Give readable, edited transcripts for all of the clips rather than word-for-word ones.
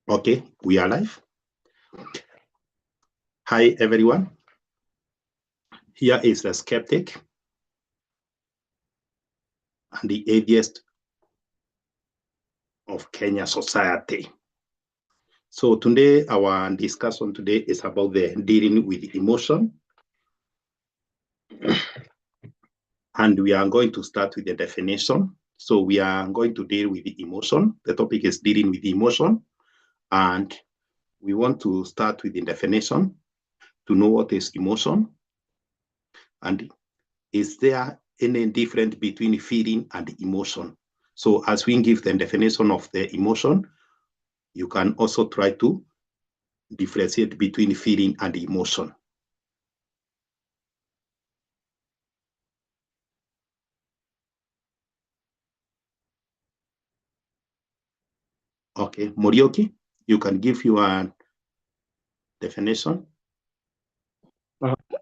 Okay, we are live. Hi, everyone. Here is the skeptic and the atheist of Kenya society. So today, our discussion today is about the dealing with emotion. And we are going to start with the definition. So we are going to deal with the emotion. The topic is dealing with the emotion. And we want to start with the definition to know what is emotion. And is there any difference between feeling and emotion? So as we give the definition of the emotion, you can also try to differentiate between feeling and emotion. Okay, Morioki, you can give your definition.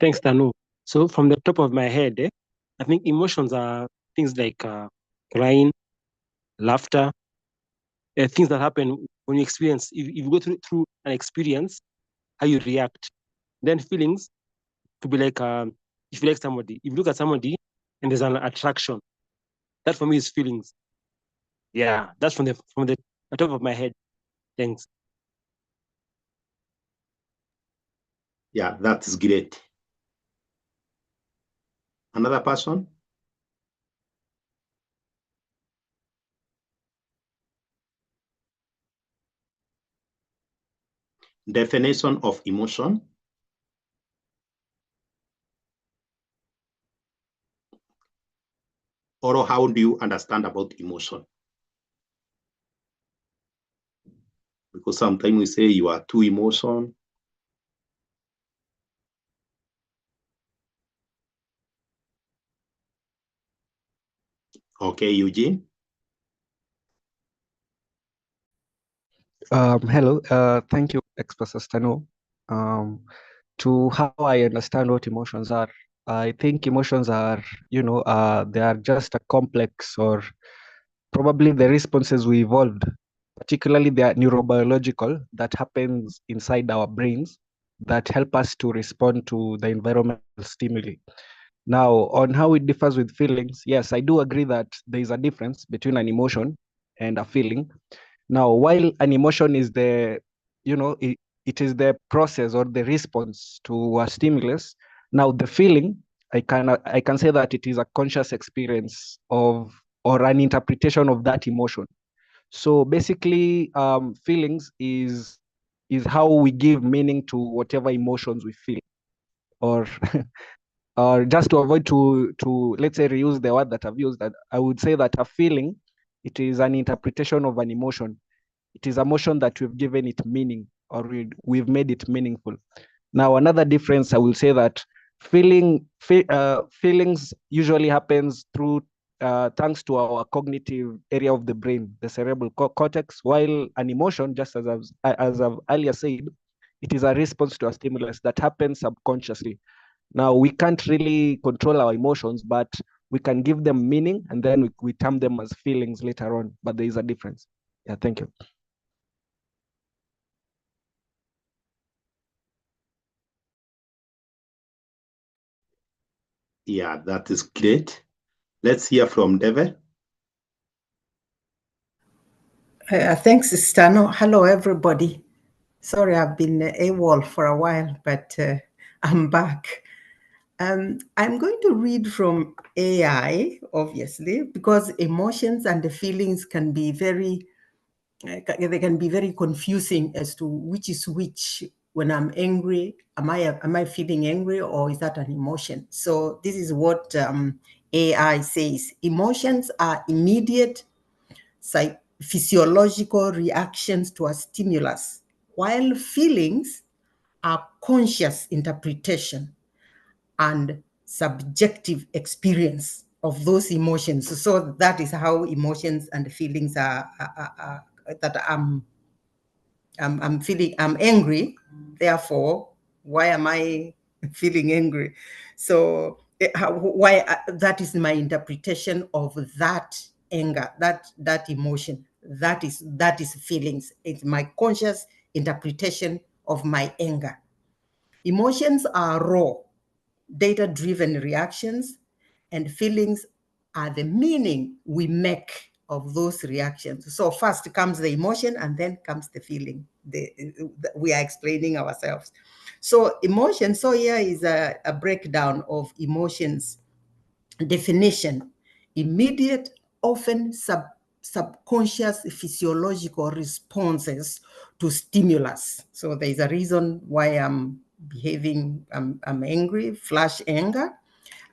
Thanks, Tanu. So from the top of my head, I think emotions are things like crying, laughter, things that happen when you experience, if you go through an experience, how you react. Then feelings could be like, if you like somebody, if you look at somebody and there's an attraction, that for me is feelings. Yeah, that's from the top of my head. Thanks. Yeah, that's great. Another person? Definition of emotion. Or how do you understand about emotion? Because sometimes we say you are too emotional. Okay, Eugene. Hello, thank you, Express Tano. To how I understand what emotions are, I think emotions are, they are just a complex or probably the responses we evolved, particularly they are neurobiological, that happens inside our brains that help us to respond to the environmental stimuli. Now, on how it differs with feelings, yes, I do agree that there is a difference between an emotion and a feeling. Now, while an emotion is it is the process or the response to a stimulus. Now, the feeling, I can say that it is a conscious experience of or an interpretation of that emotion. So basically, feelings is how we give meaning to whatever emotions we feel, or or just to avoid to let's say reuse the word that I've used, that I would say that a feeling, it is an interpretation of an emotion. It is a motion that we've given it meaning, or we've made it meaningful. Now, another difference, I will say that feelings usually happens through thanks to our cognitive area of the brain, the cerebral cortex, while an emotion, just as I've earlier said, it is a response to a stimulus that happens subconsciously. Now, we can't really control our emotions, but we can give them meaning, and then we term them as feelings later on, but there is a difference. Yeah, thank you. Yeah, that is great. Let's hear from David. Thanks, Stano. Hello, everybody. Sorry, I've been AWOL for a while, but I'm back. I'm going to read from AI, obviously, because emotions and the feelings can be very confusing as to which is which. When I'm angry, am I feeling angry, or is that an emotion? So this is what AI says. Emotions are immediate physiological reactions to a stimulus, while feelings are conscious interpretation and subjective experience of those emotions. So that is how emotions and feelings are that I'm feeling, I'm angry, therefore, why am I feeling angry? So why that is my interpretation of that anger, that emotion. That is feelings. It's my conscious interpretation of my anger. Emotions are raw, data-driven reactions, and feelings are the meaning we make of those reactions. So first comes the emotion and then comes the feeling. We are explaining ourselves. So emotion, so here is a breakdown of emotions. Definition: immediate, often subconscious physiological responses to stimulus. So there's a reason why I'm behaving, I'm angry, flash anger.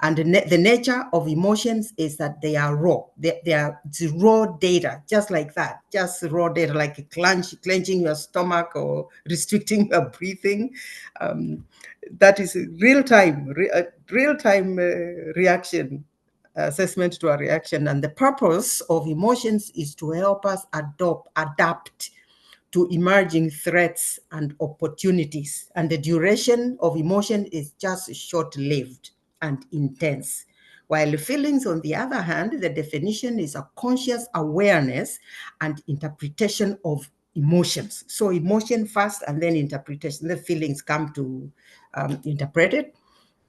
And the nature of emotions is that they are raw. They are raw data, just like that, just raw data, like clenching your stomach or restricting your breathing. That is real-time reaction, assessment to a reaction. And the purpose of emotions is to help us adapt to emerging threats and opportunities. And the duration of emotion is just short-lived and intense. While feelings, on the other hand, the definition is a conscious awareness and interpretation of emotions. So emotion first and then interpretation. The feelings come to interpret it,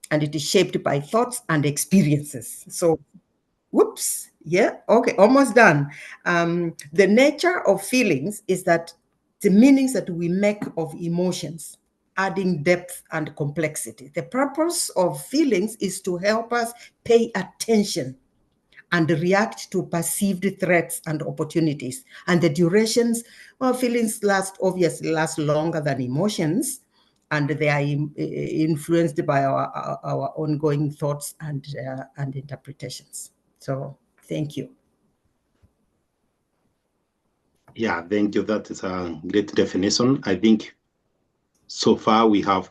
and it is shaped by thoughts and experiences. So, whoops, yeah, okay, almost done. The nature of feelings is that the meanings that we make of emotions, adding depth and complexity. The purpose of feelings is to help us pay attention and react to perceived threats and opportunities. And the durations, well, feelings obviously last longer than emotions, and they are influenced by our ongoing thoughts and interpretations. So thank you. Yeah, thank you. That is a great definition. I think so far we have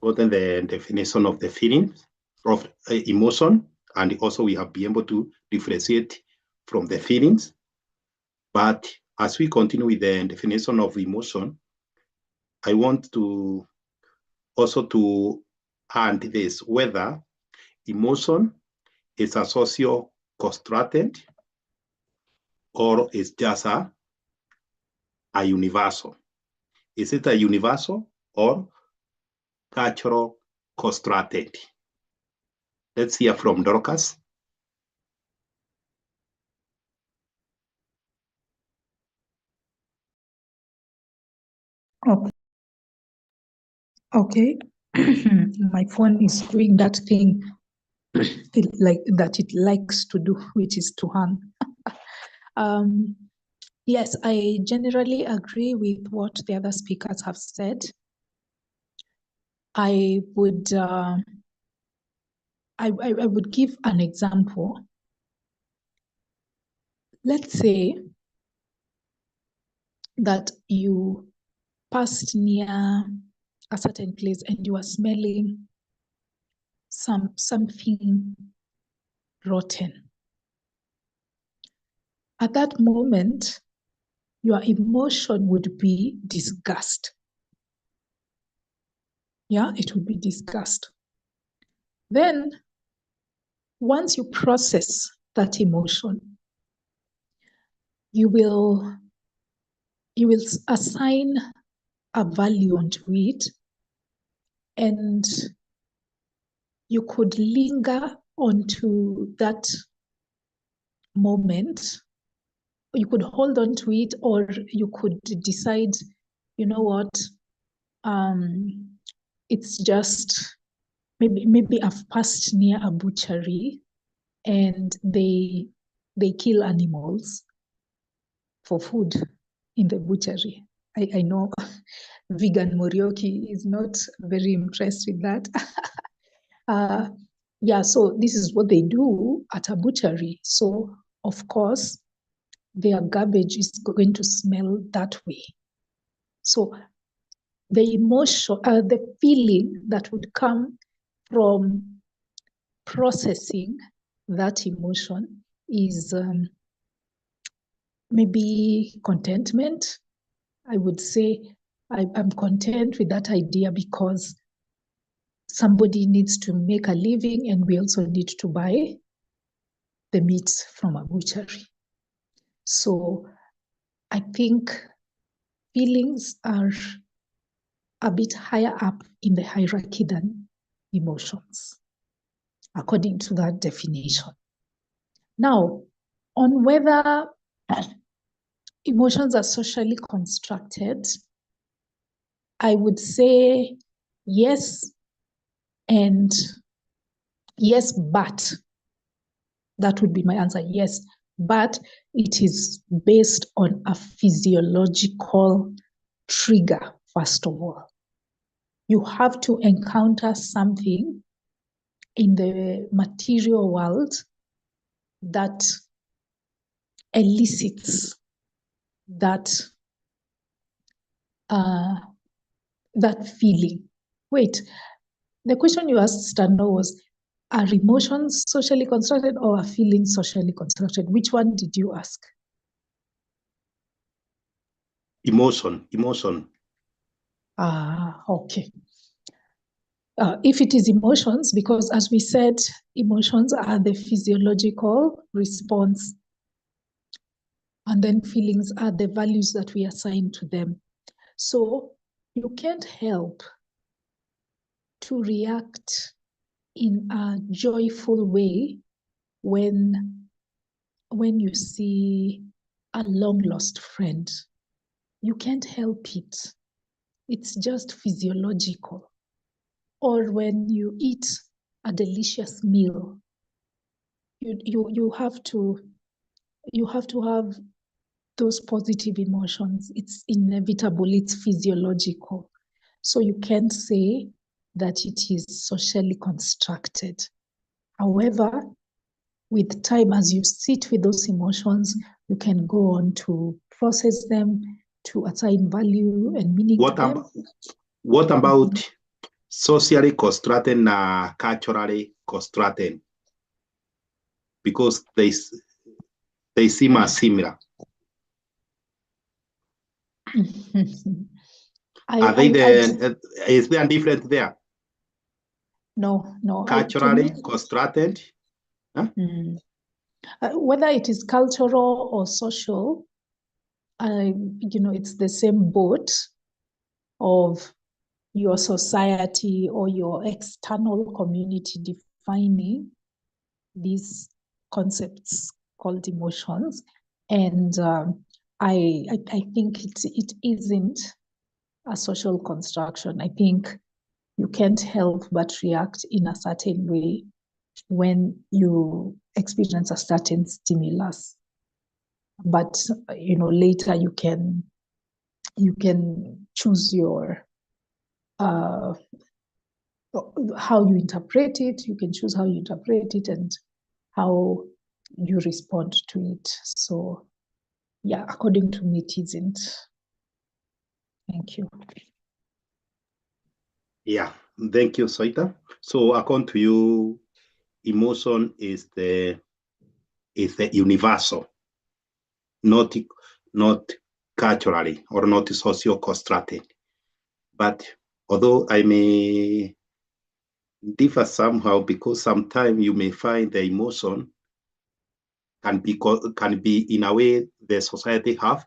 gotten the definition of the feeling of emotion, and also we have been able to differentiate from the feelings. But as we continue with the definition of emotion, I want to also to add this, whether emotion is a socio-constructed or is just a universal. Is it a universal or cultural constructed? Let's hear from Dorcas. Okay. Okay. My phone is doing that thing like that it likes to do, which is to hang. Yes, I generally agree with what the other speakers have said. I would I would give an example. Let's say that you passed near a certain place and you are smelling something rotten. At that moment, your emotion would be disgust. Yeah, it would be disgust. Then, once you process that emotion, you will assign a value onto it, and you could linger onto that moment. You could hold on to it, or you could decide, you know what, it's just maybe I've passed near a butchery and they kill animals for food in the butchery. I know vegan Morioki is not very impressed with that. Yeah, so this is what they do at a butchery. So of course, their garbage is going to smell that way. So the emotion, the feeling that would come from processing that emotion is maybe contentment. I would say I'm content with that idea because somebody needs to make a living and we also need to buy the meat from a butchery. So I think feelings are a bit higher up in the hierarchy than emotions, according to that definition. Now, on whether emotions are socially constructed, I would say yes, and yes, but. That would be my answer, yes. But it is based on a physiological trigger, first of all. You have to encounter something in the material world that elicits that that feeling. Wait, the question you asked, Stano, was, are emotions socially constructed or are feelings socially constructed? Which one did you ask? Emotion. Okay. If it is emotions, because as we said, emotions are the physiological response, and then feelings are the values that we assign to them. So you can't help to react in a joyful way when you see a long lost friend. You can't help it. It's just physiological. Or when you eat a delicious meal, you have to have those positive emotions. It's inevitable, it's physiological. So you can't say that it is socially constructed. However, with time, as you sit with those emotions, you can go on to process them, to assign value and meaning to them. What about socially constructed and culturally constructed? Because they seem as similar. Is there a difference there? No. Culturally constructed? Huh? Whether it is cultural or social, it's the same boat of your society or your external community defining these concepts called emotions. And I think it isn't a social construction. I think you can't help but react in a certain way when you experience a certain stimulus. But later you can choose your how you interpret it. You can choose how you interpret it and how you respond to it. So yeah, according to me, it isn't. Thank you. Yeah, thank you, Soita. So according to you, emotion is the universal, not culturally or not socio-constructed. But although I may differ somehow, because sometimes you may find the emotion can be in a way the society have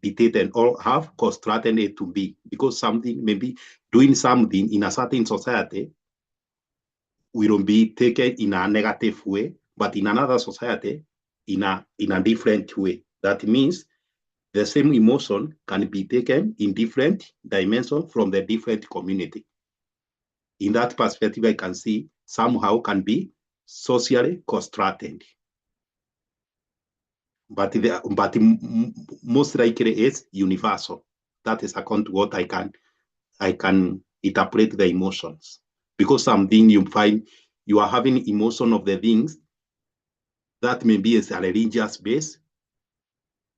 dictated or have constructed it to be, because something maybe doing something in a certain society will be taken in a negative way, but in another society in a different way. That means the same emotion can be taken in different dimensions from the different community. In that perspective, I can see somehow can be socially constructed. But most likely is universal. That is according to what I can interpret the emotions. Because something you find you are having emotion of the things that may be a religious base,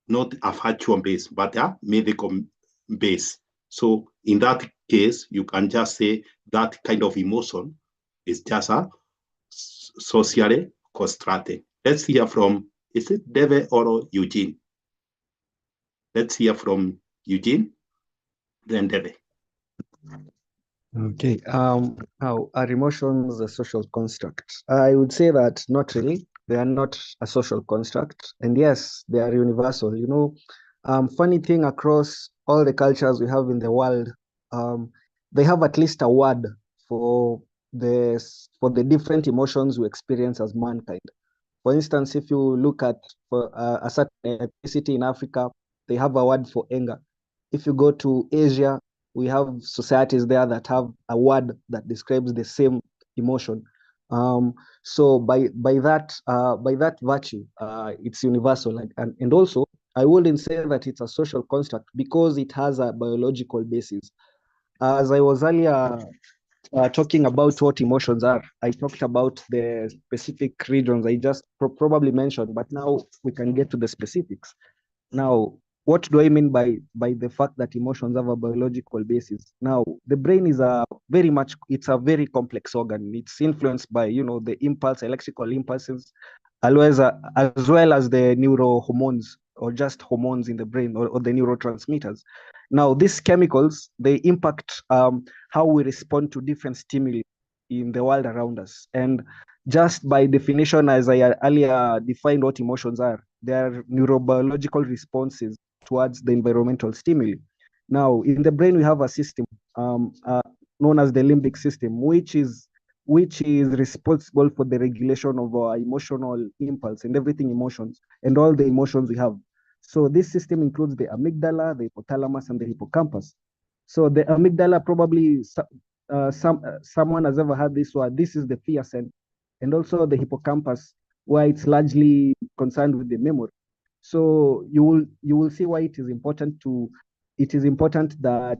not a factual base, but a medical base. So in that case, you can just say that kind of emotion is just a socially constructed. Let's hear from, is it Deve or Eugene? Let's hear from Eugene, then Deve. Okay. How are emotions a social construct? I would say that not really, They are not a social construct. And yes, they are universal. Funny thing, across all the cultures we have in the world, they have at least a word for the different emotions we experience as mankind. For instance, if you look at a certain ethnicity in Africa, they have a word for anger. If you go to Asia, we have societies there that have a word that describes the same emotion. So by that virtue, it's universal, and also I wouldn't say that it's a social construct because it has a biological basis. As I was earlier talking about what emotions are, I talked about the specific regions I just probably mentioned, but now we can get to the specifics. Now, what do I mean by the fact that emotions have a biological basis? Now, the brain is it's a very complex organ. It's influenced by, the electrical impulses, as well as the neurohormones, or just hormones in the brain, or the neurotransmitters. Now, these chemicals, they impact how we respond to different stimuli in the world around us. And just by definition, as I earlier defined what emotions are, they are neurobiological responses towards the environmental stimuli. Now, in the brain, we have a system known as the limbic system, which is responsible for the regulation of our emotional impulse and everything emotions and all the emotions we have. So this system includes the amygdala, the hypothalamus, and the hippocampus. So the amygdala, probably someone has ever heard this word. This is the fear center, and also the hippocampus, where it's largely concerned with the memory. So you will see why it is important that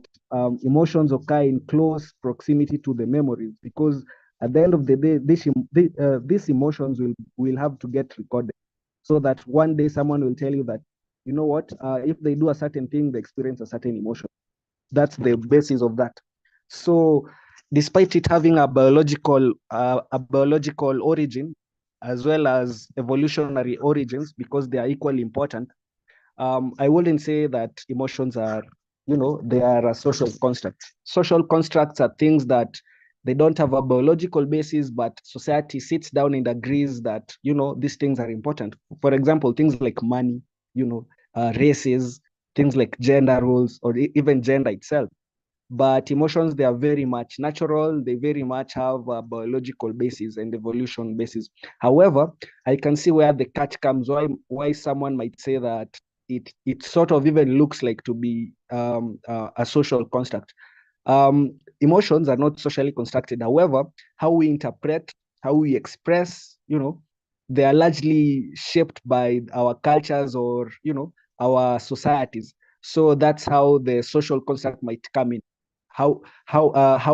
emotions occur in close proximity to the memories, because at the end of the day, these emotions will have to get recorded, so that one day someone will tell you that, you know what, if they do a certain thing, they experience a certain emotion. That's the basis of that. So despite it having a biological origin, as well as evolutionary origins, because they are equally important, I wouldn't say that emotions are, they are a social construct. Social constructs are things that they don't have a biological basis, but society sits down and agrees that, these things are important. For example, things like money, races, things like gender roles, or even gender itself. But emotions, they are very much natural. They very much have a biological basis and evolution basis. However, I can see where the catch comes. Why someone might say that it sort of even looks like to be a social construct. Emotions are not socially constructed. However, how we interpret, how we express, they are largely shaped by our cultures, or our societies. So that's how the social construct might come in. How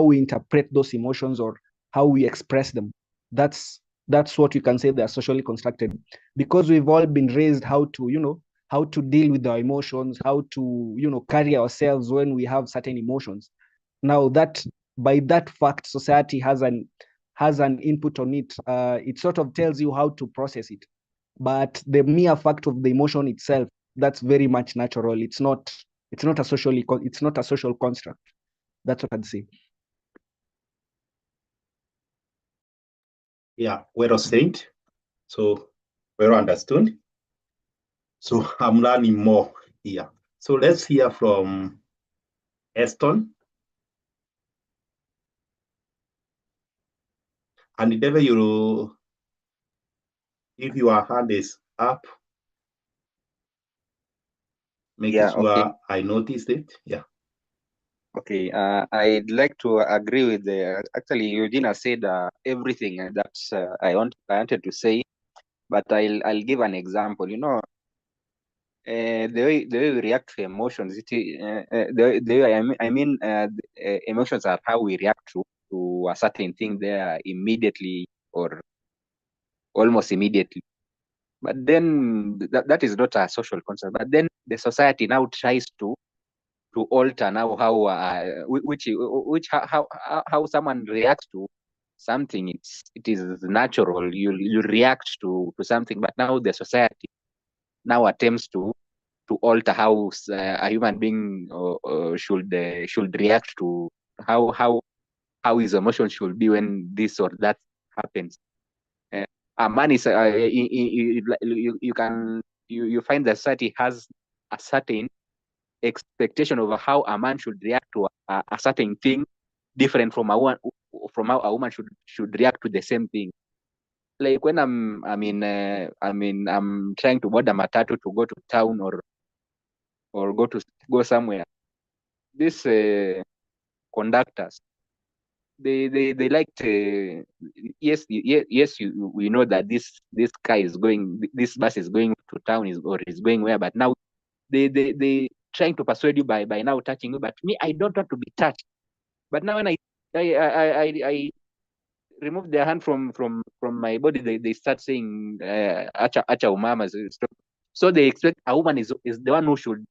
we interpret those emotions, or how we express them. That's what you can say they are socially constructed, because we've all been raised how to deal with our emotions, how to carry ourselves when we have certain emotions. Now, that by that fact, society has an input on it. It sort of tells you how to process it, but the mere fact of the emotion itself, that's very much natural. It's not a social construct. That's what I'd say. Yeah, well said. So well understood. So I'm learning more here. So let's hear from Eston. And David, if your hand is up, make sure okay. I noticed it. Yeah. Okay, I'd like to agree with actually Eugenia said everything that I wanted to say, but I'll give an example. The way we react to emotions, the way emotions are how we react to a certain thing there immediately or almost immediately. But then that is not a social concept. But then the society now tries to alter now how how someone reacts to something. It is natural. You react to something, but now the society now attempts to alter how a human being should react to how his emotion should be when this or that happens. a man is you find that society has a certain expectation of how a man should react to a certain thing, different from how a woman should react to the same thing. Like when I'm trying to board a matatu to go to town or go somewhere. These conductors, they like to, we know that this bus is going to town or is going where, but now they trying to persuade you by now touching you, but me, I don't want to be touched. But now when I remove their hand from my body, they start saying acha umama, stop. So they expect a woman is the one who should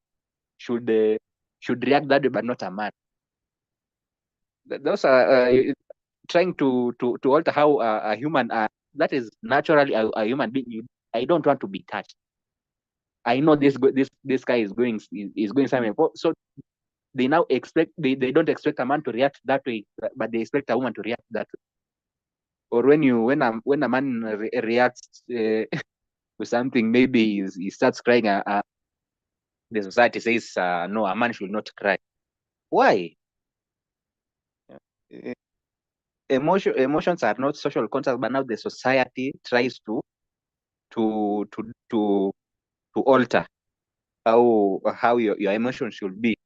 react that way, but not a man. Those are trying to alter how a human that is naturally a human being. I don't want to be touched. I know this guy is going somewhere. So they now expect they don't expect a man to react that way, but they expect a woman to react that way. Or when a man reacts to something, maybe he starts crying. The society says no, a man should not cry. Why? Emotions are not social contracts, but now the society tries to to to to alter how your emotions should be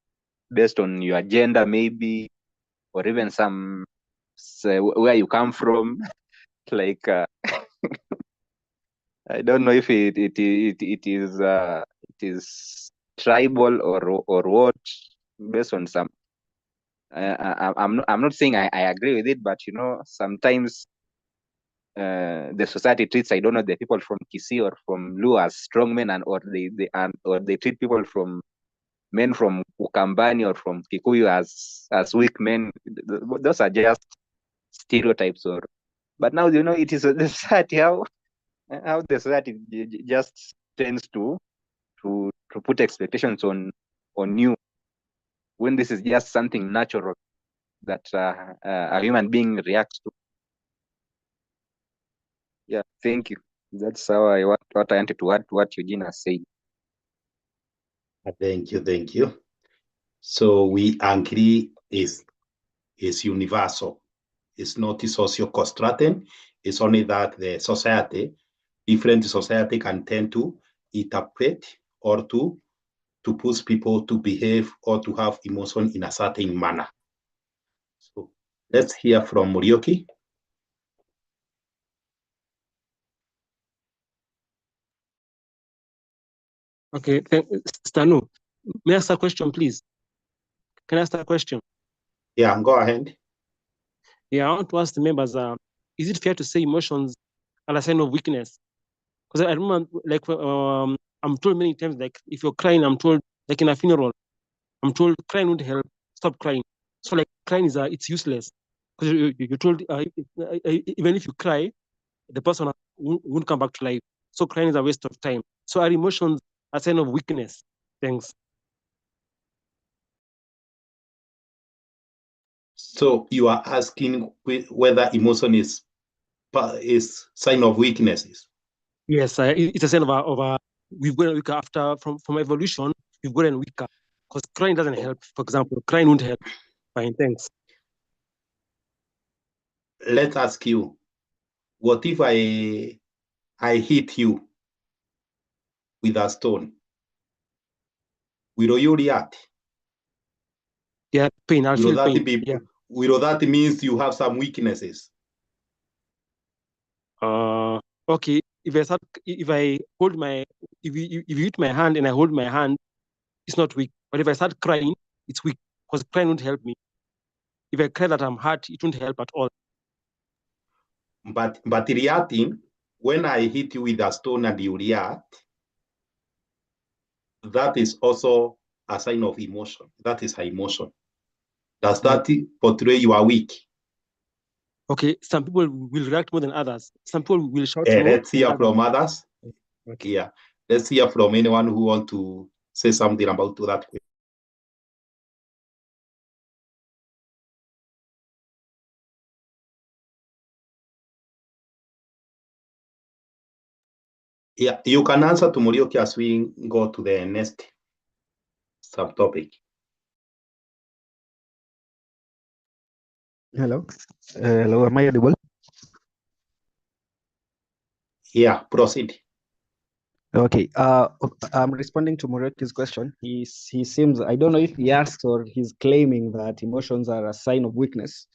based on your gender, maybe, or even some where you come from. Like I don't know if it is tribal or what, based on some. I'm not saying I agree with it, but sometimes the society treats, I don't know, the people from Kisii or from Luo as strong men, or they treat people from men from Ukambani or from Kikuyu as weak men. Those are just stereotypes. But now it is the society, how the society just tends to put expectations on you, when this is just something natural that a human being reacts to. Yeah, thank you. That's how what I wanted to add to what Eugene has said. Thank you. So we agree is universal. It's not socio-constructed. It's only that the society, different society, can tend to interpret or to push people to behave or to have emotion in a certain manner. So let's hear from Morioki. Okay, Stanu, may I ask a question, please? Can I ask a question? Yeah, go ahead. Yeah, I want to ask the members, is it fair to say emotions are a sign of weakness? Because I remember, like, I'm told many times, like, if you're crying, I'm told, like in a funeral, I'm told crying won't help, stop crying. So, like, crying is, it's useless. Because you're told, even if you cry, the person won't come back to life. So crying is a waste of time. So are emotions a sign of weakness? Thanks. So you are asking whether emotion is sign of weaknesses? Yes, it's a sign of we've gotten weaker after from evolution. We've gotten weaker because crying doesn't help. For example, crying won't help. Fine, thanks. Let's ask you, what if I hit you with a stone? Will you react? Yeah, pain. I'll feel pain. Yeah. Will that means you have some weaknesses? Okay. If you hit my hand and I hold my hand, it's not weak. But if I start crying, it's weak because crying won't help me. If I cry that I'm hurt, it won't help at all. But reacting, when I hit you with a stone and you react, that is also a sign of emotion. That is an emotion. Does that portray you are weak? Okay, some people will react more than others. Some people will shout more. Let's hear from others. Okay. Yeah, let's hear from anyone who want to say something about that. Yeah, you can answer to Murioki as we go to the next subtopic. Hello. Hello, am I audible? Yeah, proceed. Okay. I'm responding to Murioki's question. He seems, I don't know if he asks or he's claiming that emotions are a sign of weakness.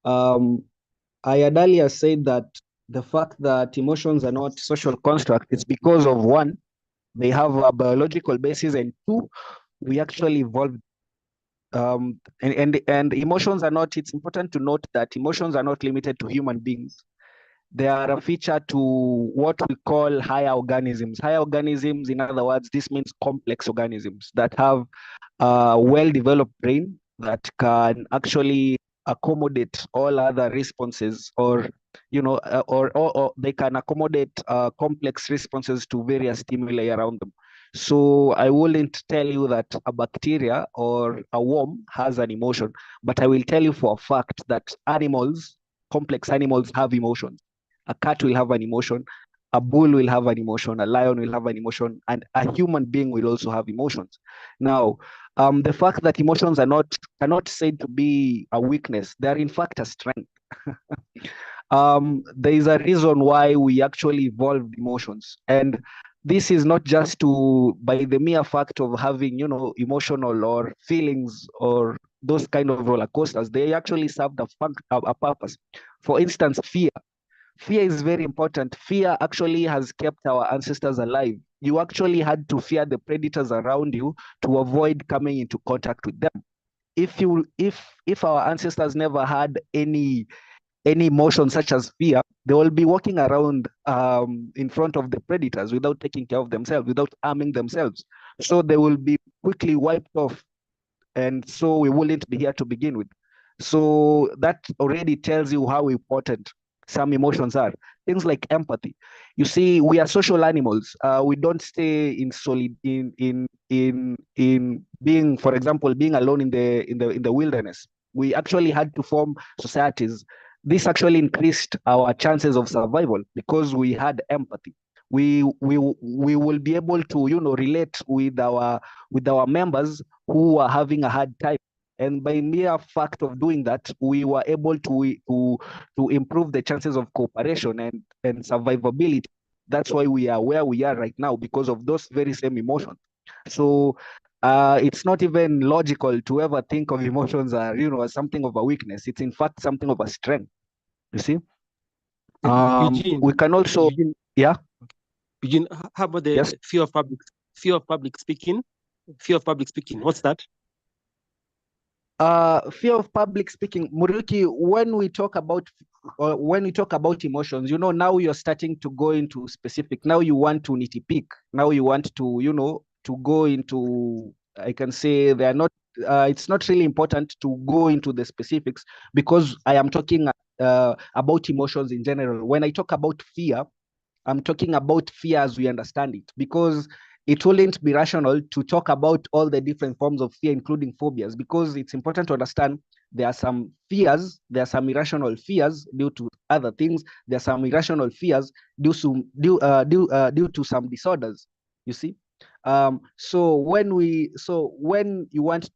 I had earlier said that the fact that emotions are not social construct is because of one, they have a biological basis, and two, we actually evolved. And emotions are not. It's important to note that emotions are not limited to human beings. They are a feature to what we call higher organisms. Higher organisms, in other words, this means complex organisms that have a well-developed brain that can actually accommodate all other responses, or or they can accommodate complex responses to various stimuli around them. So I wouldn't tell you that a bacteria or a worm has an emotion, but I will tell you for a fact that complex animals have emotions. A cat will have an emotion, a bull will have an emotion, a lion will have an emotion, and a human being will also have emotions. Now, the fact that emotions are not said to be a weakness, they are in fact a strength. There is a reason why we actually evolved emotions, and this is not just to by the mere fact of having emotional or feelings or those kind of roller coasters. They actually served a purpose. For instance, fear. Fear is very important. Fear actually has kept our ancestors alive. You actually had to fear the predators around you to avoid coming into contact with them. If our ancestors never had any emotion such as fear, they will be walking around in front of the predators without taking care of themselves, without arming themselves. So they will be quickly wiped off, and so we wouldn't be here to begin with. So that already tells you how important some emotions are. Things like empathy. You see, we are social animals. We don't stay in being, for example, being alone in the wilderness. We actually had to form societies. This actually increased our chances of survival because we had empathy. We will be able to relate with our members who are having a hard time, and by mere fact of doing that, we were able to improve the chances of cooperation and survivability. That's why we are where we are right now, because of those very same emotions. So it's not even logical to ever think of emotions as something of a weakness. It's in fact something of a strength, you see. Eugene, We can also yeah. Eugene, how about the Yes. fear of public speaking? Fear of public speaking. What's that? Fear of public speaking, Muriuki. When we talk about emotions, now you're starting to go into specific. Now you want to nitty pick. Now you want to go into. I can say they are not. It's not really important to go into the specifics, because I am talking about emotions in general. When I talk about fear, I'm talking about fear as we understand it, because it wouldn't be rational to talk about all the different forms of fear, including phobias, because it's important to understand there are some fears, there are some irrational fears due to other things, there are some irrational fears due to some disorders, you see. So when you want to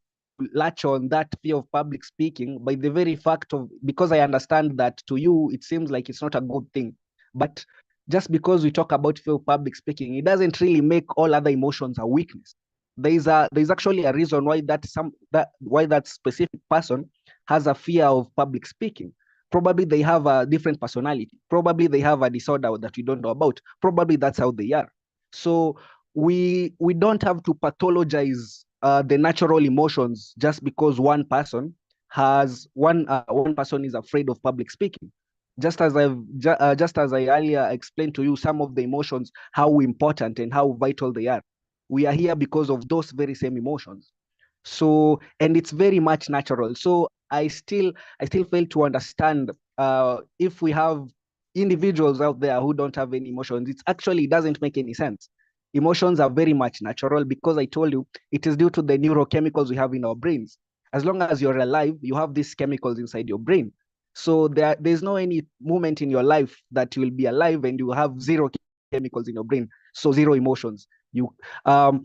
latch on that fear of public speaking, by the very fact of, because I understand that to you it seems like it's not a good thing, but just because we talk about fear of public speaking, it doesn't really make all other emotions a weakness. There's actually a reason why that specific person has a fear of public speaking. Probably they have a different personality. Probably they have a disorder that we don't know about. Probably that's how they are. So we don't have to pathologize the natural emotions just because one person is afraid of public speaking. Just as I earlier explained to you some of the emotions, how important and how vital they are. We are here because of those very same emotions. So, and it's very much natural. So I still fail to understand if we have individuals out there who don't have any emotions. It doesn't make any sense. Emotions are very much natural, because I told you it is due to the neurochemicals we have in our brains. As long as you're alive, you have these chemicals inside your brain. So there's no any moment in your life that you will be alive and you have zero chemicals in your brain. So 0 emotions. Now,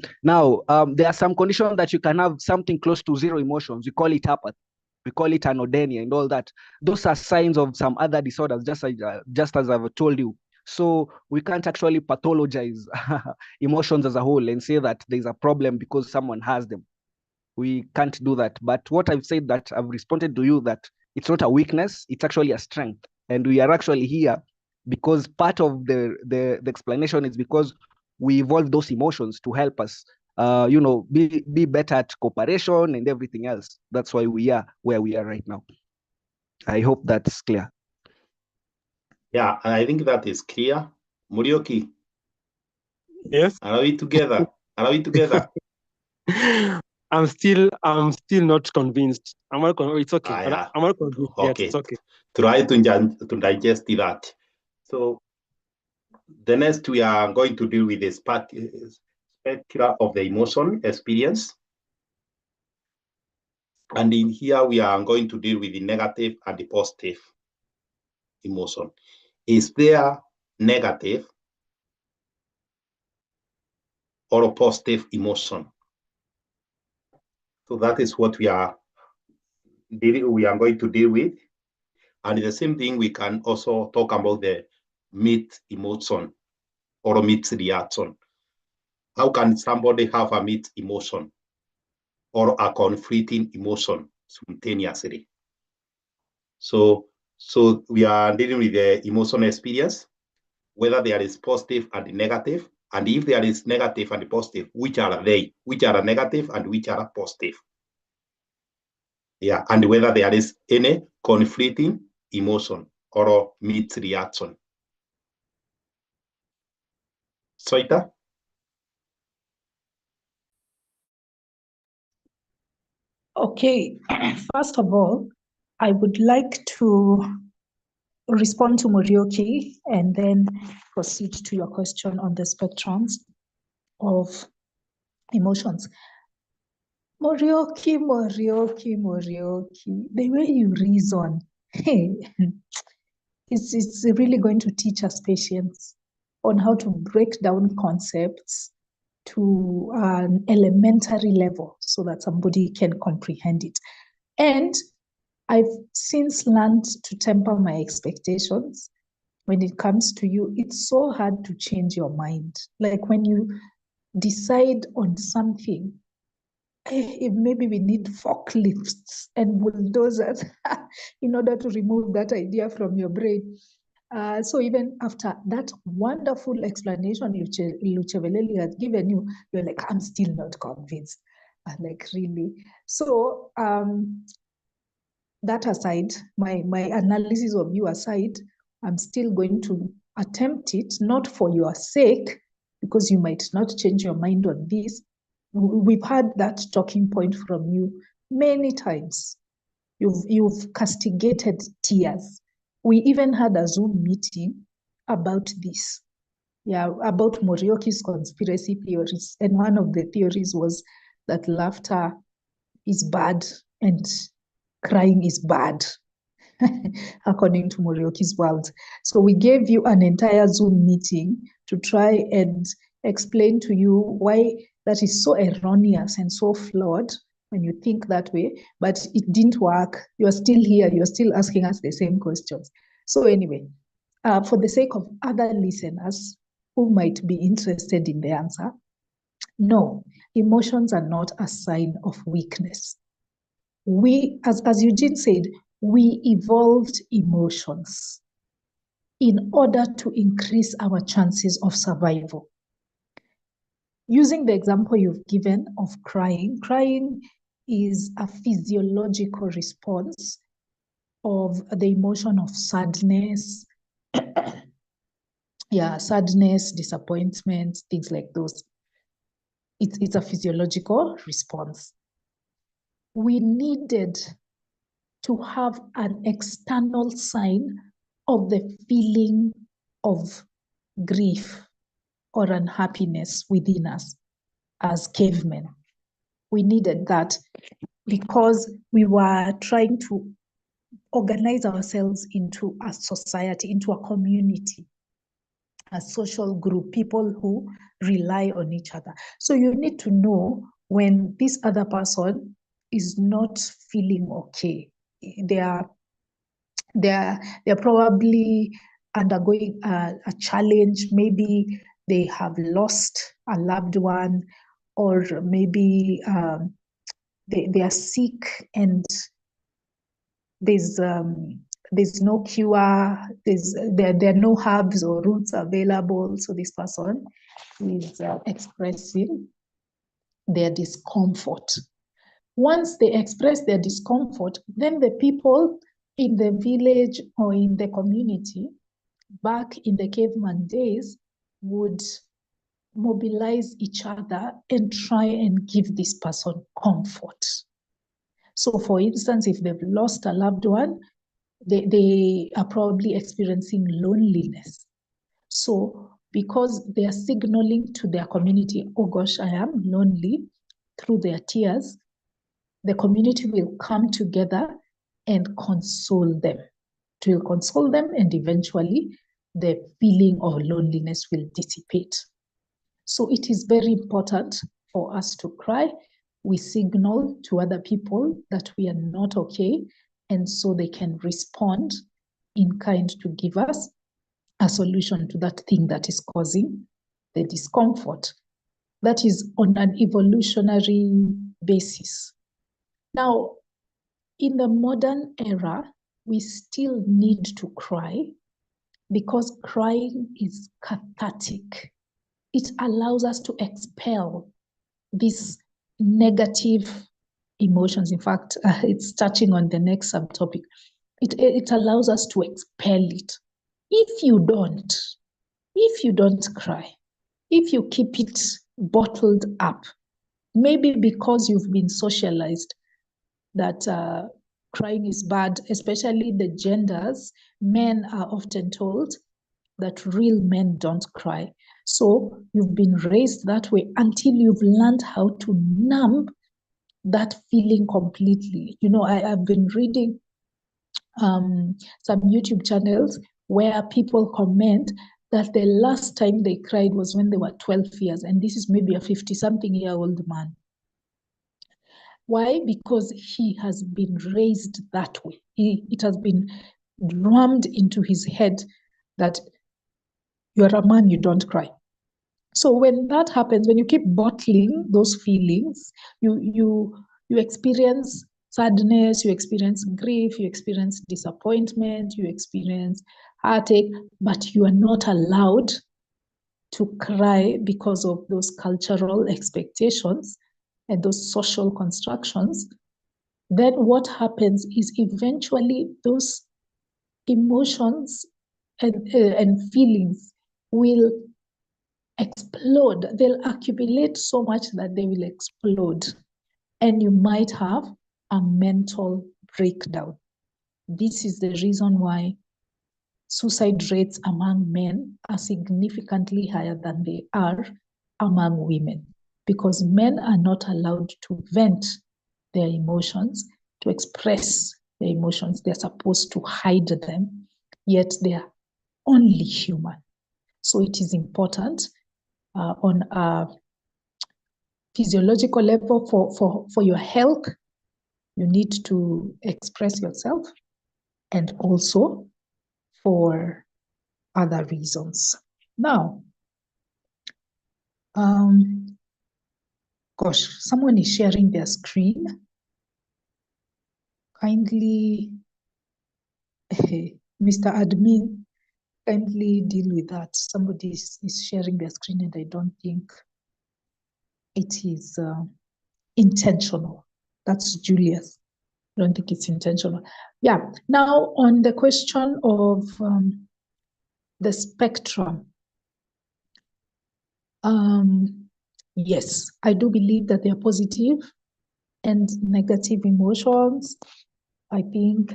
there are some conditions that you can have something close to 0 emotions. We call it apathy. We call it anhedonia and all that. Those are signs of some other disorders, just as I've told you. So we can't actually pathologize emotions as a whole and say that there's a problem because someone has them. We can't do that. But what I've said, that I've responded to you, that it's not a weakness, it's actually a strength. And we are actually here because part of the explanation is because we evolve those emotions to help us be better at cooperation and everything else. That's why we are where we are right now. I hope that's clear. Yeah, and I think that is clear. Murioki, Yes. are we together? Are we together? I'm still not convinced. It's okay. Yeah. I'm not convinced yet. Okay. It's okay. Try to digest that. So the next we are going to deal with the spectra of the emotion experience. And in here we are going to deal with the negative and the positive emotion. Is there negative or a positive emotion? So that is what we are going to deal with. And the same thing, we can also talk about the mixed emotion or mixed reaction. How can somebody have a mixed emotion or a conflicting emotion simultaneously? So we are dealing with the emotional experience, whether there is positive and negative, and if there is negative and positive, which are they? Which are negative and which are positive? Yeah, and whether there is any conflicting emotion or mixed reaction. Soita? Okay, first of all, I would like to respond to Morioki and then proceed to your question on the spectrums of emotions. Morioki, the way you reason, hey, it's really going to teach us patience on how to break down concepts to an elementary level so that somebody can comprehend it. And I've since learned to temper my expectations. When it comes to you, it's so hard to change your mind. Like when you decide on something, if maybe we need forklifts and bulldozers in order to remove that idea from your brain. So even after that wonderful explanation Luceveleli has given you, you're like, I'm still not convinced. I'm like, really? So that aside, my analysis of you aside, I'm still going to attempt it, not for your sake, because you might not change your mind on this. We've had that talking point from you many times. You've castigated tears. We even had a Zoom meeting about this. Yeah, about Morioki's conspiracy theories. And one of the theories was that laughter is bad and crying is bad, according to Morioki's world. So we gave you an entire Zoom meeting to try and explain to you why that is so erroneous and so flawed when you think that way, but it didn't work. You're still here. You're still asking us the same questions. So anyway, for the sake of other listeners who might be interested in the answer, no, emotions are not a sign of weakness. We, as Eugene said, we evolved emotions in order to increase our chances of survival. Using the example you've given of crying, crying is a physiological response of the emotion of sadness, sadness, disappointment, things like those. It's a physiological response. We needed to have an external sign of the feeling of grief or unhappiness within us as cavemen. We needed that because we were trying to organize ourselves into a society, into a community. a social group, people who rely on each other. So you need to know when this other person is not feeling okay. They're probably undergoing a challenge. Maybe they have lost a loved one, or maybe they are sick and there's no cure, there are no herbs or roots available. So this person is expressing their discomfort. Once they express their discomfort, then the people in the village or in the community back in the caveman days would mobilize each other and try and give this person comfort. So for instance, if they've lost a loved one, they are probably experiencing loneliness. So because they are signaling to their community, oh gosh, I am lonely, through their tears, the community will come together and console them. It will console them, and eventually the feeling of loneliness will dissipate. So it is very important for us to cry. We signal to other people that we are not okay, and so they can respond in kind to give us a solution to that thing that is causing the discomfort. That is on an evolutionary basis. Now, in the modern era, we still need to cry because crying is cathartic. It allows us to expel these negative emotions. In fact, it's touching on the next subtopic. It allows us to expel it. If you don't cry, if you keep it bottled up, maybe because you've been socialized that crying is bad, especially the genders, men are often told that real men don't cry. So you've been raised that way until you've learned how to numb that feeling completely. You know, I've been reading some YouTube channels where people comment that the last time they cried was when they were 12 years, and this is maybe a 50-something-year-old man. Why? Because he has been raised that way. It has been drummed into his head that you're a man, you don't cry. So when that happens, when you keep bottling those feelings, you experience sadness, you experience grief, you experience disappointment, you experience heartache, but you are not allowed to cry because of those cultural expectations and those social constructions. Then what happens is eventually those emotions and feelings will explode. They'll accumulate so much that they will explode, and you might have a mental breakdown. This is the reason why suicide rates among men are significantly higher than they are among women, because men are not allowed to vent their emotions, to express their emotions. They're supposed to hide them, yet they are only human. So it is important on a physiological level for your health. You need to express yourself, and also for other reasons. Now, gosh, someone is sharing their screen. Kindly, Mr. Admin, kindly deal with that. Somebody is sharing their screen, and I don't think it is intentional. That's Julius. I don't think it's intentional. Yeah. Now, on the question of the spectrum, yes, I do believe that there are positive and negative emotions. I think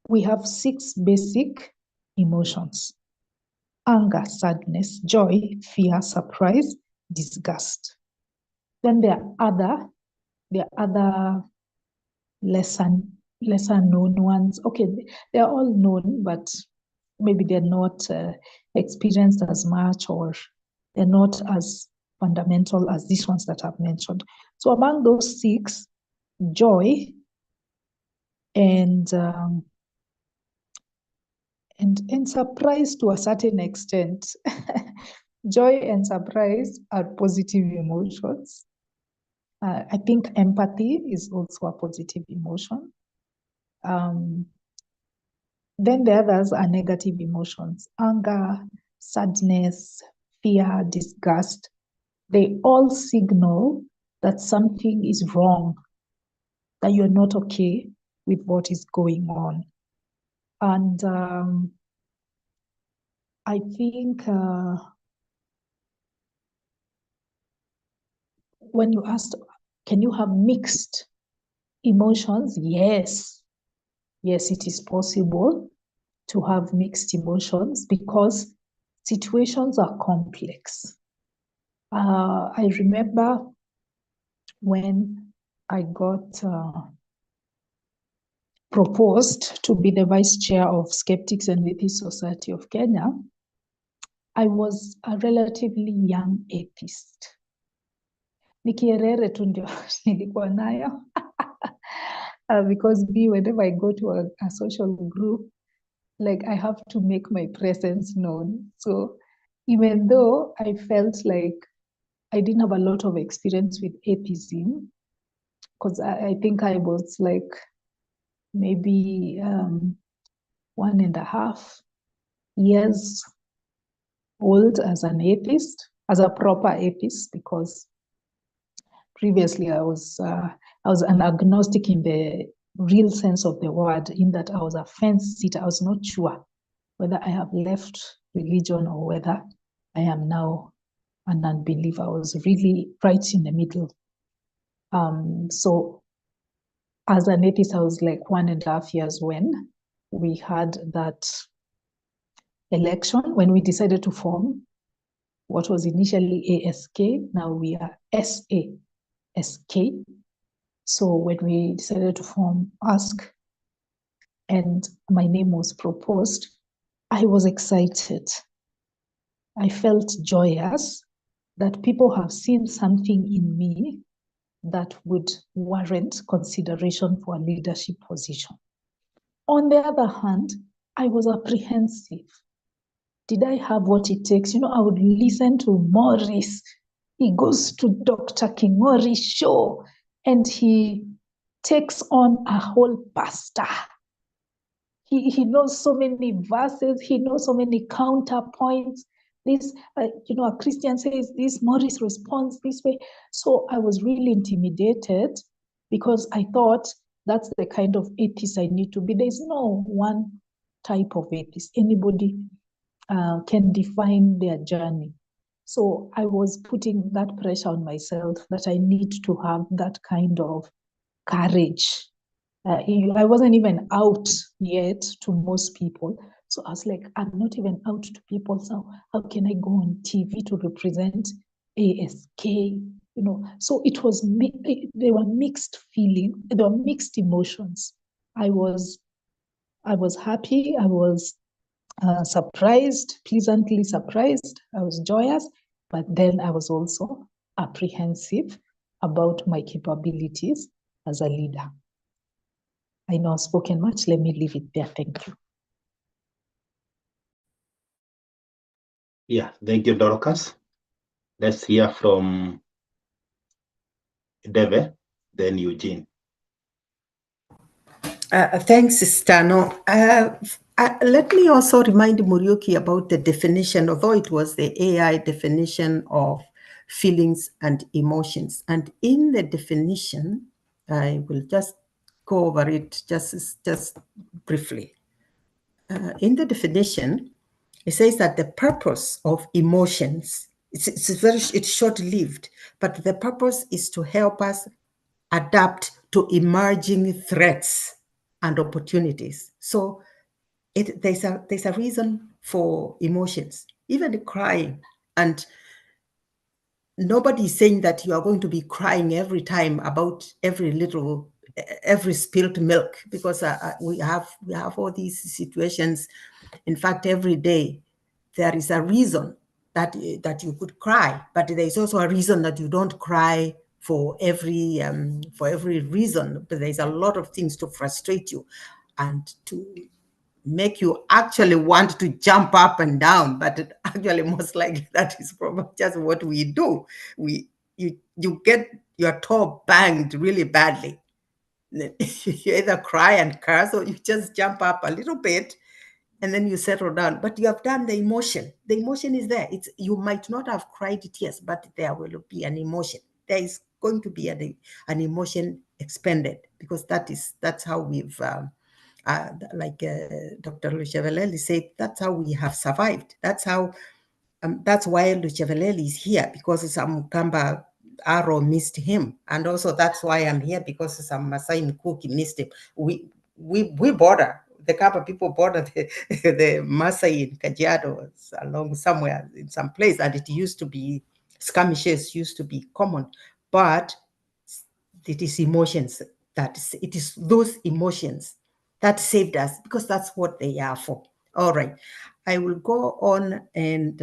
we have 6 basic emotions: anger, sadness, joy, fear, surprise, disgust. Then there are other lesser known ones. Okay, they are all known, but maybe they're not experienced as much, or they're not as fundamental as these ones that I've mentioned. So among those 6, joy and surprise to a certain extent. Joy and surprise are positive emotions. I think empathy is also a positive emotion. Then the others are negative emotions: anger, sadness, fear, disgust. They all signal that something is wrong, that you're not okay with what is going on. And I think when you asked, can you have mixed emotions? Yes. Yes, it is possible to have mixed emotions because situations are complex. I remember when I got proposed to be the vice chair of Skeptics and Atheists Society of Kenya, I was a relatively young atheist. Nikierere tu ndio nilikuwa nayo. Because whenever I go to a social group, like I have to make my presence known. So even though I felt like I didn't have a lot of experience with atheism, because I think I was like maybe 1.5 years old as an atheist, as a proper atheist, because previously I was an agnostic in the real sense of the word, in that I was a fence sitter. I was not sure whether I have left religion or whether I am now an unbeliever. I was really right in the middle. So as an atheist, I was like 1.5 years when we had that election, when we decided to form what was initially SAS-K, now we are SAS-K. So when we decided to form Ask and my name was proposed, I was excited. I felt joyous that people have seen something in me that would warrant consideration for a leadership position. On the other hand, I was apprehensive. Did I have what it takes? I would listen to Morris. He goes to Dr. Kingori's show and he takes on a whole pastor. He knows so many verses. He knows so many counterpoints. This, a Christian says this, Morris responds this way. So I was really intimidated because I thought that's the kind of atheist I need to be. There's no one type of atheist. Anybody can define their journey. So I was putting that pressure on myself that I need to have that kind of courage. I wasn't even out yet to most people. So I was like, I'm not even out to people. So how can I go on TV to represent ASK? So it was, there were mixed feelings, there were mixed emotions. I was happy. I was surprised, pleasantly surprised. I was joyous, but then I was also apprehensive about my capabilities as a leader. I know I've spoken much. Let me leave it there. Thank you. Yeah, thank you, Dorcas. Let's hear from Deve, then Eugene. Thanks, Stano. Let me also remind Muriuki about the definition, although it was the AI definition of feelings and emotions. And in the definition, I will just go over it just briefly. In the definition, it says that the purpose of emotions, it's short-lived, but the purpose is to help us adapt to emerging threats and opportunities. So there's a reason for emotions, even crying. And nobody is saying that you are going to be crying every time about every little every spilled milk, because we have all these situations. In fact, every day there is a reason that you could cry, but there is also a reason that you don't cry for every reason. But there's a lot of things to frustrate you and to make you actually want to jump up and down. But actually, most likely, that is probably just what we do. You get your toe banged really badly. You either cry and curse, or you just jump up a little bit and then you settle down. But you have done the emotion. The emotion is there. You might not have cried tears, but there will be an emotion. There is going to be an emotion expended, because that's how we've Dr. Lucheveleli said, that's how we have survived. That's how that's why Lucheveleli is here, because some Kamba arrow missed him, and also that's why I'm here, because some Masai Mkuki missed him. We border. The Kamba people border the Masai in Kajiado, along somewhere in some place, and it used to be skirmishes used to be common, but it is emotions it is those emotions that saved us, because that's what they are for. All right, I will go on and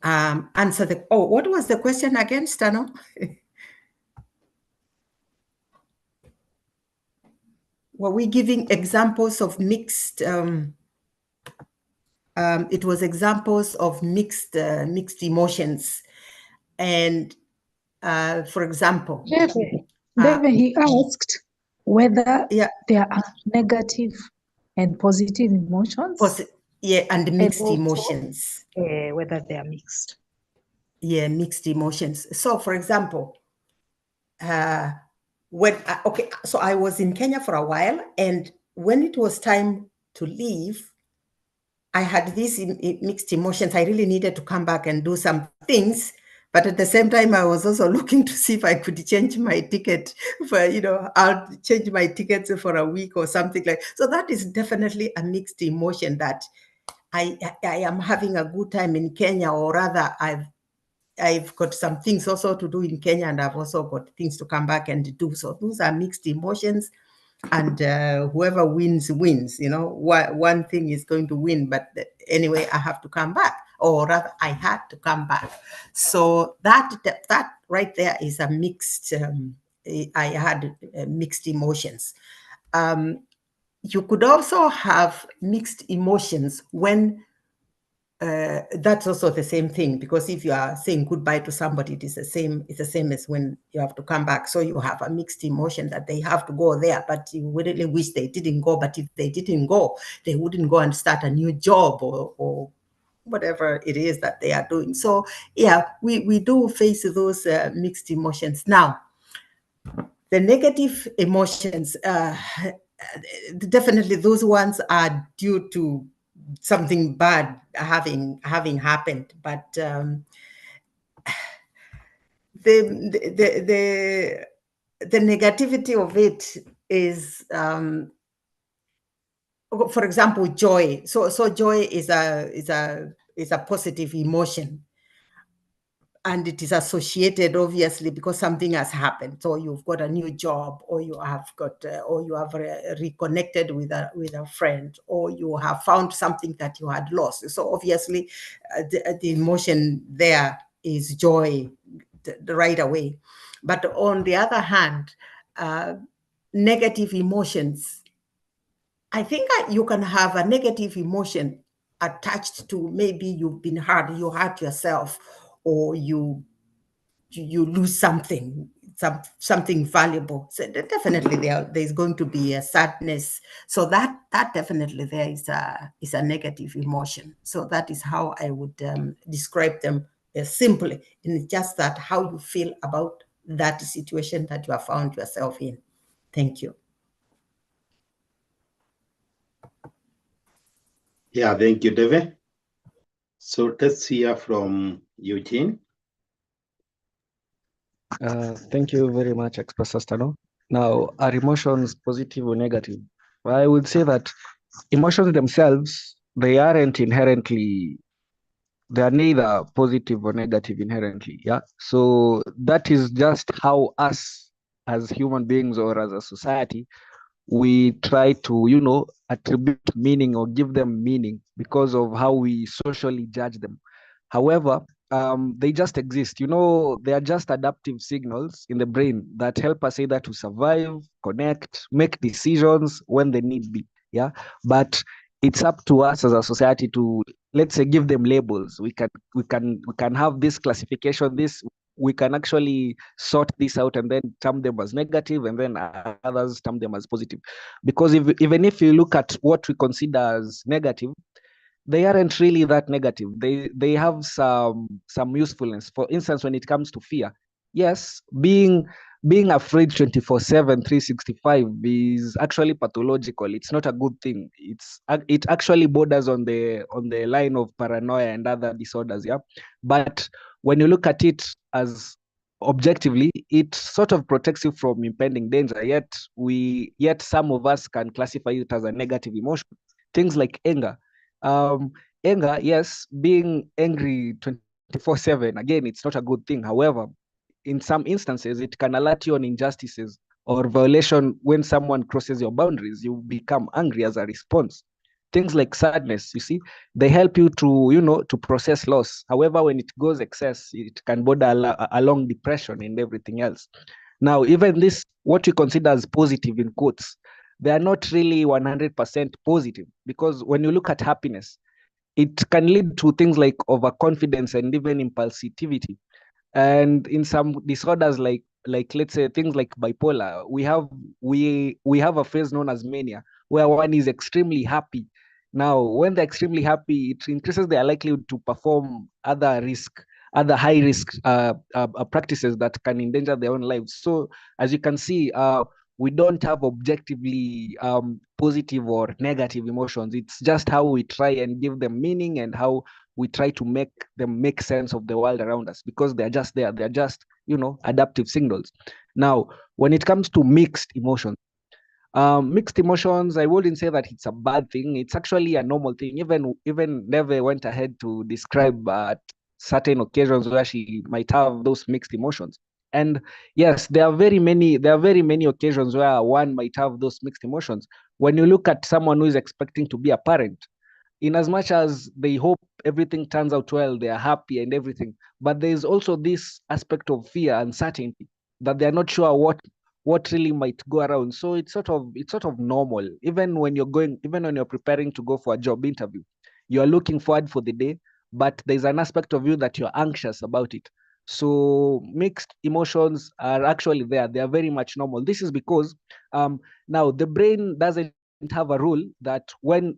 answer what was the question again, Stano? Were we giving examples of mixed? It was examples of mixed emotions, and for example, David, he asked whether yeah, there are negative and positive emotions. And mixed also, emotions. Whether they are mixed. Yeah, mixed emotions. So, for example, so I was in Kenya for a while, and when it was time to leave, I had these mixed emotions. I really needed to come back and do some things, but at the same time, I was also looking to see if I could change my ticket for, I'll change my tickets for a week or something like. So that is definitely a mixed emotion, that I am having a good time in Kenya, or rather, I've got some things also to do in Kenya, and I've also got things to come back and do. So those are mixed emotions, and whoever wins. One thing is going to win, but anyway, I have to come back, or rather, I had to come back. So that right there is a mixed. I had mixed emotions. You could also have mixed emotions when. That's also the same thing, because if you are saying goodbye to somebody, it's the same as when you have to come back. So you have a mixed emotion that they have to go there, but you really wish they didn't go. But if they didn't go, they wouldn't go and start a new job or whatever it is that they are doing. So yeah, we do face those mixed emotions. Now, the negative emotions, definitely those ones are due to something bad having happened, but the negativity of it is, for example, joy. So joy is a positive emotion, and it is associated, obviously, because something has happened. So you've got a new job, or you have reconnected with a friend, or you have found something that you had lost. So obviously, the emotion there is joy right away. But on the other hand, negative emotions, I think you can have a negative emotion attached to, maybe you've been hurt, you hurt yourself, or you lose something valuable. So definitely there's going to be a sadness. So that definitely there is a negative emotion. So that is how I would describe them simply. And it's just that how you feel about that situation that you have found yourself in. Thank you. Yeah, thank you, David. So let's hear from Eugene. Thank you very much, Express Astano. Now, are emotions positive or negative? I would say that emotions themselves, they are neither positive or negative inherently. Yeah. So that is just how us as human beings or as a society, we try to, you know, attribute meaning or give them meaning because of how we socially judge them. However, they just exist. You know, they are just adaptive signals in the brain that help us either to survive, connect, make decisions when they need be. Yeah. But it's up to us as a society to, let's say, give them labels. We can have this classification, this we can actually sort this out and then term them as negative and then others term them as positive. Because even if you look at what we consider as negative, they aren't really that negative. They have some usefulness. For instance, when it comes to fear, yes, being afraid 24/7, 365 is actually pathological. It's not a good thing. It actually borders on the line of paranoia and other disorders. Yeah, but when you look at it as objectively, it sort of protects you from impending danger. Yet some of us can classify it as a negative emotion. Things like anger. um, Anger, yes, being angry 24/7, again, it's not a good thing. However, in some instances, it can alert you on injustices or violation. When someone crosses your boundaries, you become angry as a response. Things like sadness, you see, they help you to, you know, to process loss. However, when it goes excess, it can border along depression and everything else. Now, even this, what you consider as positive in quotes, they are not really 100% positive, because when you look at happiness, it can lead to things like overconfidence and even impulsivity. And in some disorders, like let's say things like bipolar, we have a phase known as mania, where one is extremely happy. Now, when they're extremely happy, it increases their likelihood to perform other high risk practices that can endanger their own lives. So as you can see, we don't have objectively positive or negative emotions. It's just how we try and give them meaning, and how we try to make them make sense of the world around us, because they're just there. They're just, you know, adaptive signals. Now, when it comes to mixed emotions, I wouldn't say that it's a bad thing. It's actually a normal thing. Even Neve went ahead to describe certain occasions where she might have those mixed emotions. And yes, there are very many occasions where one might have those mixed emotions. When you look at someone who is expecting to be a parent, in as much as they hope everything turns out well, they are happy and everything, but there is also this aspect of fear, uncertainty, that they are not sure what really might go around. So it's sort of normal. Even when you're preparing to go for a job interview, you are looking forward for the day, but there's an aspect of you that you're anxious about it. So mixed emotions are actually there. They are very much normal. This is because now the brain doesn't have a rule that when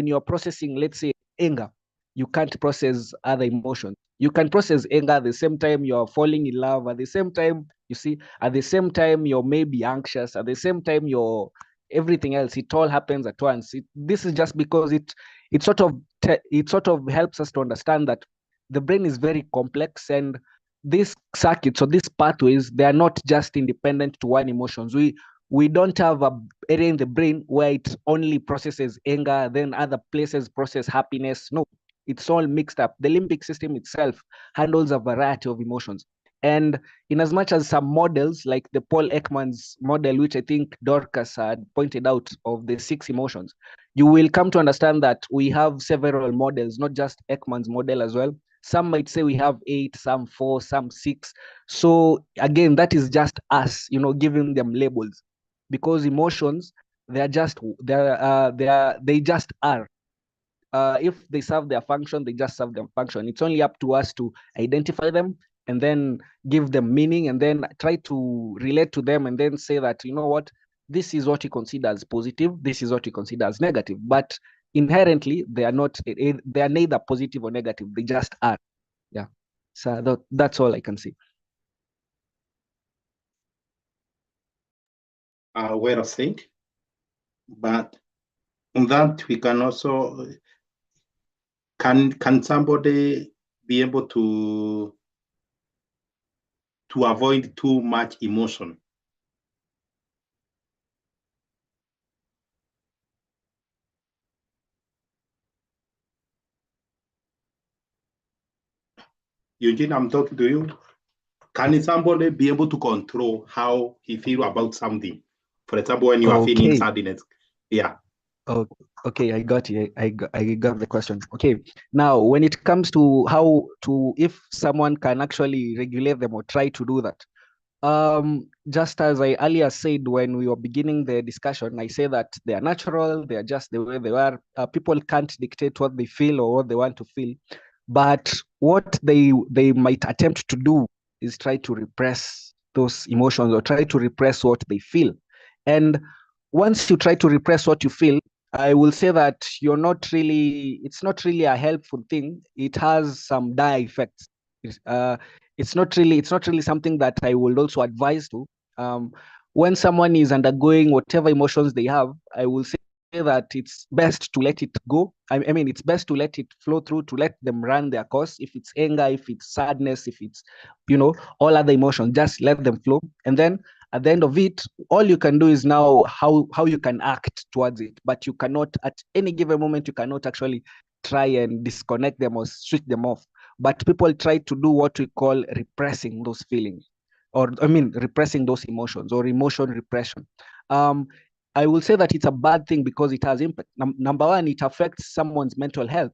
you're processing, let's say, anger, you can't process other emotions. You can process anger at the same time you're falling in love, at the same time, you see, at the same time you're maybe anxious, at the same time you're everything else. It all happens at once. This is just because it sort of helps us to understand that the brain is very complex, and these circuits or these pathways, they are not just independent to one emotions. We don't have a area in the brain where it only processes anger, then other places process happiness. No, it's all mixed up. The limbic system itself handles a variety of emotions. And in as much as some models, like the Paul Ekman's model, which I think Dorcas had pointed out, of the 6 emotions, you will come to understand that we have several models, not just Ekman's model as well. Some might say we have 8, some 4, some 6. So again, that is just us, giving them labels, because emotions, they just are. If they serve their function, they just serve their function. It's only up to us to identify them and then give them meaning, and then try to relate to them, and then say that, you know what, this is what you consider as positive, this is what you consider as negative. But inherently, they are not. They are neither positive or negative. They just are. Yeah. So that's all I can say. Well said. But on that, we can also, can somebody be able to avoid too much emotion? Eugene, I'm talking to you. Can somebody be able to control how he feel about something? For example, when you are feeling sadness. Yeah. Oh, okay, I got you. I got the question. Okay, now when it comes to how to, if someone can actually regulate them or try to do that, just as I earlier said when we were beginning the discussion, I say that they are natural, they are just the way they are. People can't dictate what they feel or what they want to feel, but what they might attempt to do is try to repress those emotions or try to repress what they feel. And once you try to repress what you feel, I will say that it's not really a helpful thing. It has some dire effects. It's not really something that I would also advise to. When someone is undergoing whatever emotions they have, I will say that it's best to let it go. I mean, it's best to let it flow through, to let them run their course. If it's anger, if it's sadness, if it's, all other emotions, just let them flow. And then at the end of it, all you can do is now how you can act towards it. But you cannot, at any given moment, you cannot actually try and disconnect them or switch them off. But people try to do what we call repressing those feelings, or repressing those emotions, or emotion repression. I will say that it's a bad thing because it has impact. Number one, it affects someone's mental health.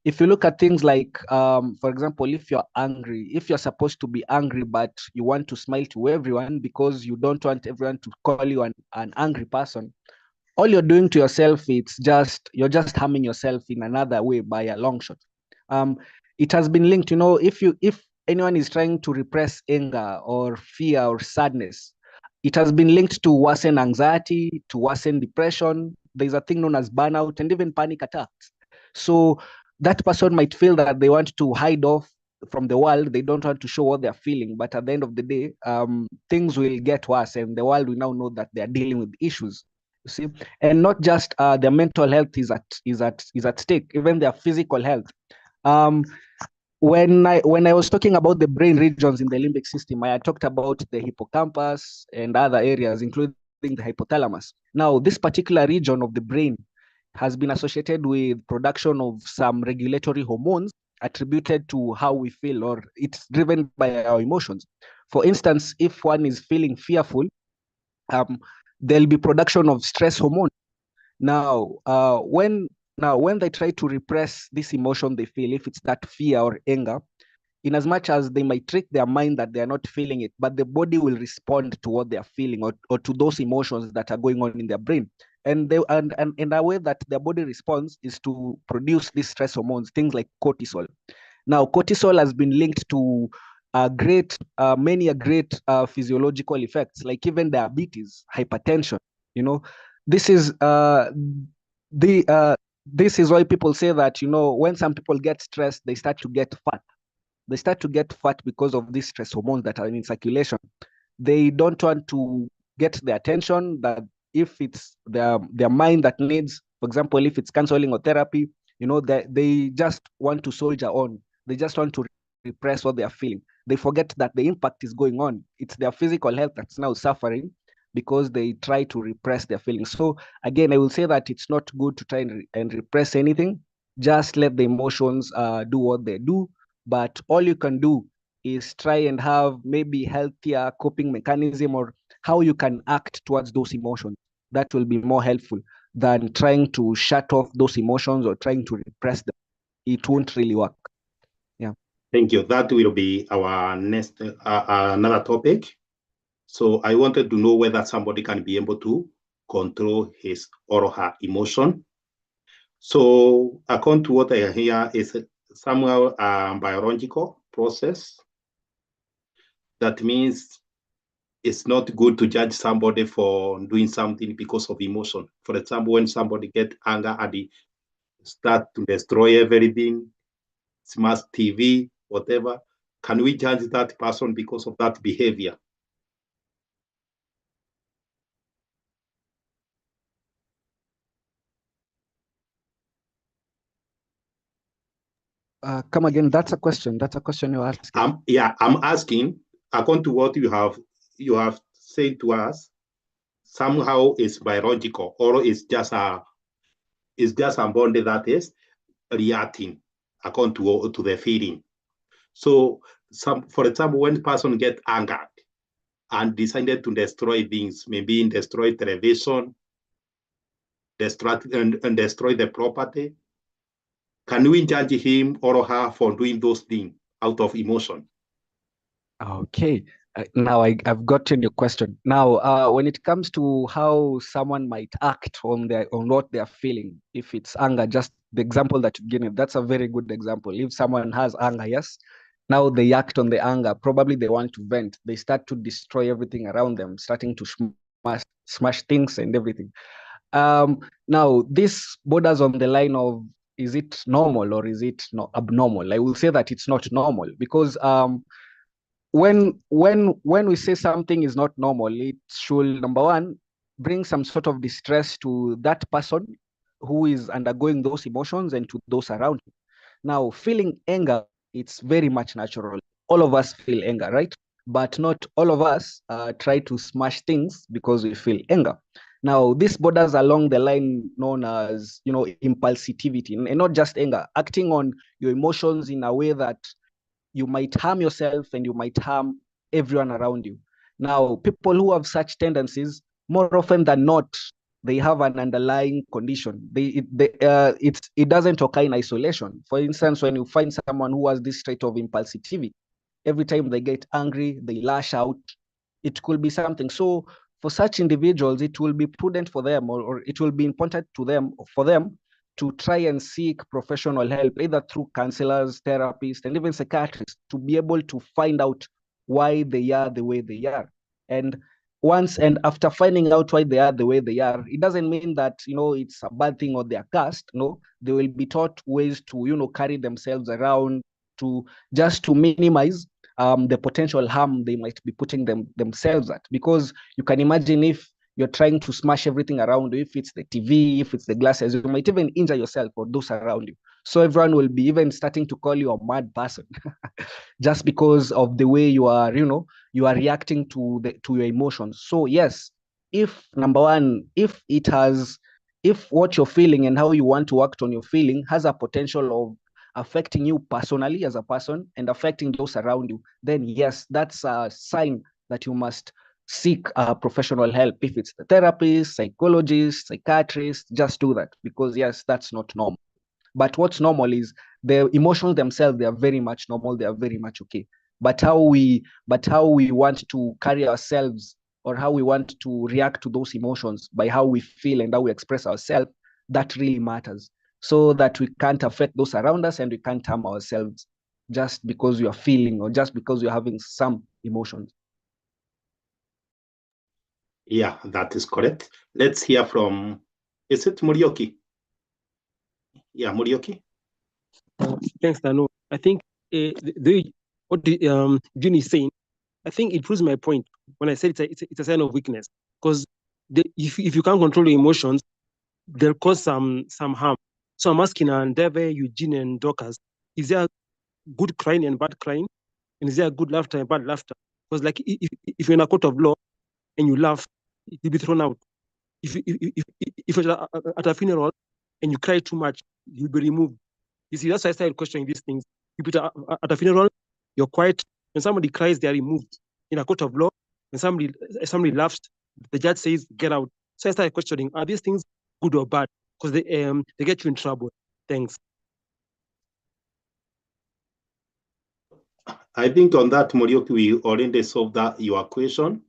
If you look at things like, for example, if you're angry, if you're supposed to be angry, but you want to smile to everyone because you don't want everyone to call you an angry person, all you're doing to yourself, you're just harming yourself in another way by a long shot. It has been linked, if anyone is trying to repress anger or fear or sadness, it has been linked to worsen anxiety, to worsen depression. There's a thing known as burnout and even panic attacks. So that person might feel that they want to hide off from the world. They don't want to show what they're feeling. But at the end of the day, things will get worse, and the world will now know that they're dealing with issues. You see, and not just their mental health is at stake, even their physical health. When I was talking about the brain regions in the limbic system, I had talked about the hippocampus and other areas, including the hypothalamus. Now, this particular region of the brain has been associated with production of some regulatory hormones attributed to how we feel, or it's driven by our emotions. For instance, if one is feeling fearful, there'll be production of stress hormone. Now, when they try to repress this emotion they feel, if it's that fear or anger, in as much as they might trick their mind that they are not feeling it, but the body will respond to what they are feeling, or to those emotions that are going on in their brain. And in a way that their body responds is to produce these stress hormones, things like cortisol. Now, cortisol has been linked to many great physiological effects, like even diabetes, hypertension. This is this is why people say that, when some people get stressed, they start to get fat. They start to get fat because of these stress hormones that are in circulation. They don't want to get the attention that if it's their mind that needs, for example, if it's counseling or therapy, they just want to soldier on. They just want to repress what they are feeling. They forget that the impact is going on. It's their physical health that's now suffering because they try to repress their feelings. So again, I will say that it's not good to try and repress anything. Just let the emotions do what they do. But all you can do is try and have maybe healthier coping mechanism, or how you can act towards those emotions. That will be more helpful than trying to shut off those emotions or trying to repress them. It won't really work. Yeah. Thank you. That will be our next another topic. So I wanted to know whether somebody can be able to control his or her emotion. So according to what I hear, is somehow a biological process. That means it's not good to judge somebody for doing something because of emotion. For example, when somebody gets anger and they start to destroy everything, smash TV, whatever, can we judge that person because of that behavior? Come again. That's a question. That's a question you're asking. Yeah, I'm asking, according to what you have said to us, somehow it's biological, or it's just a body that is reacting according to the feeling. So for example, when person get angered and decided to destroy things, maybe destroy television, destroy the property, can we judge him or her for doing those things out of emotion? Okay. Now I've gotten your question. Now, when it comes to how someone might act on what they're feeling, if it's anger, just the example that you gave, that's a very good example. If someone has anger, yes, now they act on the anger. Probably they want to vent. They start to destroy everything around them, starting to smash things and everything. Now this borders on the line of, is it normal or is it not abnormal? I will say that it's not normal, because when we say something is not normal, it should, number one, bring some sort of distress to that person who is undergoing those emotions and to those around him. Now, feeling anger, it's very much natural. All of us feel anger, right? But not all of us try to smash things because we feel anger. Now, this borders along the line known as, impulsivity, and not just anger, acting on your emotions in a way that you might harm yourself and you might harm everyone around you. Now, people who have such tendencies, more often than not, they have an underlying condition. It doesn't occur in isolation. For instance, when you find someone who has this trait of impulsivity, every time they get angry, they lash out. It could be something. So for such individuals, it will be prudent for them, or it will be important to them, for them, to try and seek professional help, either through counselors, therapists, and even psychiatrists, to be able to find out why they are the way they are. And after finding out why they are the way they are, it doesn't mean that it's a bad thing or they are cursed. No, they will be taught ways to carry themselves around, to just to minimize the potential harm they might be putting themselves at. Because you can imagine, if you're trying to smash everything around you, if it's the TV, if it's the glasses, you might even injure yourself or those around you. So everyone will be even starting to call you a mad person just because of the way you are reacting to your emotions. So yes, if number one, if what you're feeling and how you want to act on your feeling has a potential of affecting you personally as a person and affecting those around you, then yes, that's a sign that you must seek professional help. If it's the therapist, psychologist, psychiatrist, just do that, because yes, that's not normal. But what's normal is the emotions themselves. They are very much normal. They are very much okay. But how we want to carry ourselves, or how we want to react to those emotions by how we feel and how we express ourselves, that really matters, so that we can't affect those around us and we can't harm ourselves just because we are feeling or just because we're having some emotions. Yeah, that is correct. Let's hear from, is it Morioki? Yeah, Morioki. Thanks, Dano. I think what June is saying, I think it proves my point when I said it's a sign of weakness. Because if you can't control your emotions, they'll cause some harm. So I'm asking Ndeve, Eugene, and Dorcas, is there good crying and bad crying? And is there good laughter and bad laughter? Because like if you're in a court of law and you laugh, you'll be thrown out. If you're at a funeral and you cry too much, you'll be removed. You see, that's why I started questioning these things. At a funeral, you're quiet. When somebody cries, they are removed. In a court of law, when somebody laughs, the judge says, get out. So I started questioning, are these things good or bad? Because they get you in trouble. Thanks. I think on that, Morioki, we already solved your question.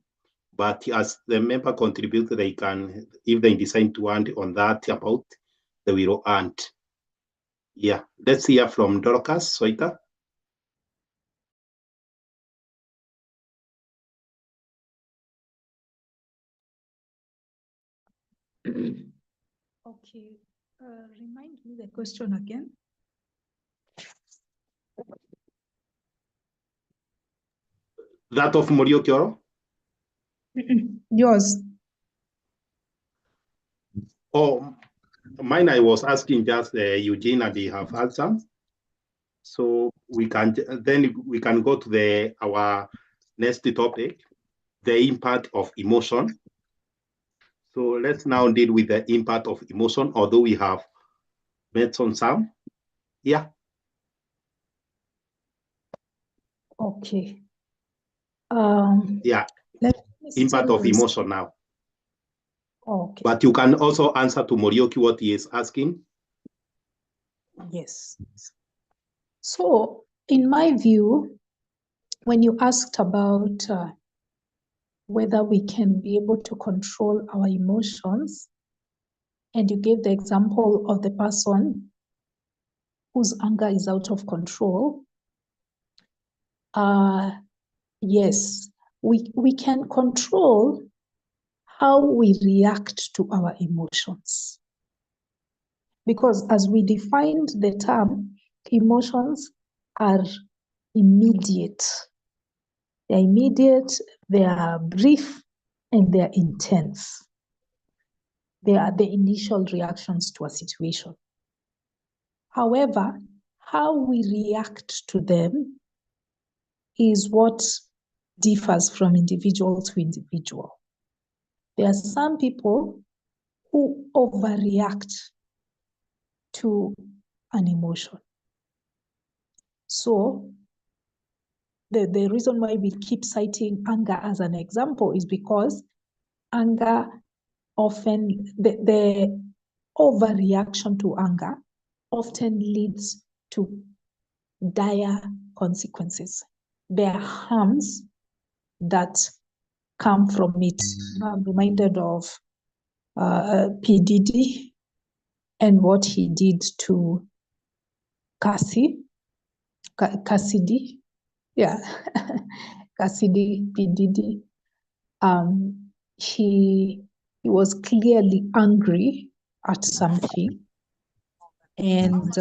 But as the member contributes, they can, if they decide to add on that about, they will add. Yeah, let's hear from Dorcas Soita. Okay, remind me the question again. That of Morioki? Yours. Oh, mine, I was asking just Eugene, and they have answered. So we can go to our next topic, the impact of emotion. So let's now deal with the impact of emotion, although we have mentioned some. Yeah. Okay. Yeah, Let me impact still of emotion now. Okay. But you can also answer to Morioki what he is asking. Yes. So, in my view, when you asked about whether we can be able to control our emotions, and you gave the example of the person whose anger is out of control, yes, we can control how we react to our emotions. Because as we defined the term, emotions are immediate. They're immediate, they are brief, and they're intense. They are the initial reactions to a situation. However, how we react to them is what differs from individual to individual. There are some people who overreact to an emotion. So the reason why we keep citing anger as an example is because anger often, the overreaction to anger often leads to dire consequences. There are harms that come from it. I'm reminded of P. Diddy and what he did to Cassidy. Yeah, Cassidy, P. Diddy. He was clearly angry at something, and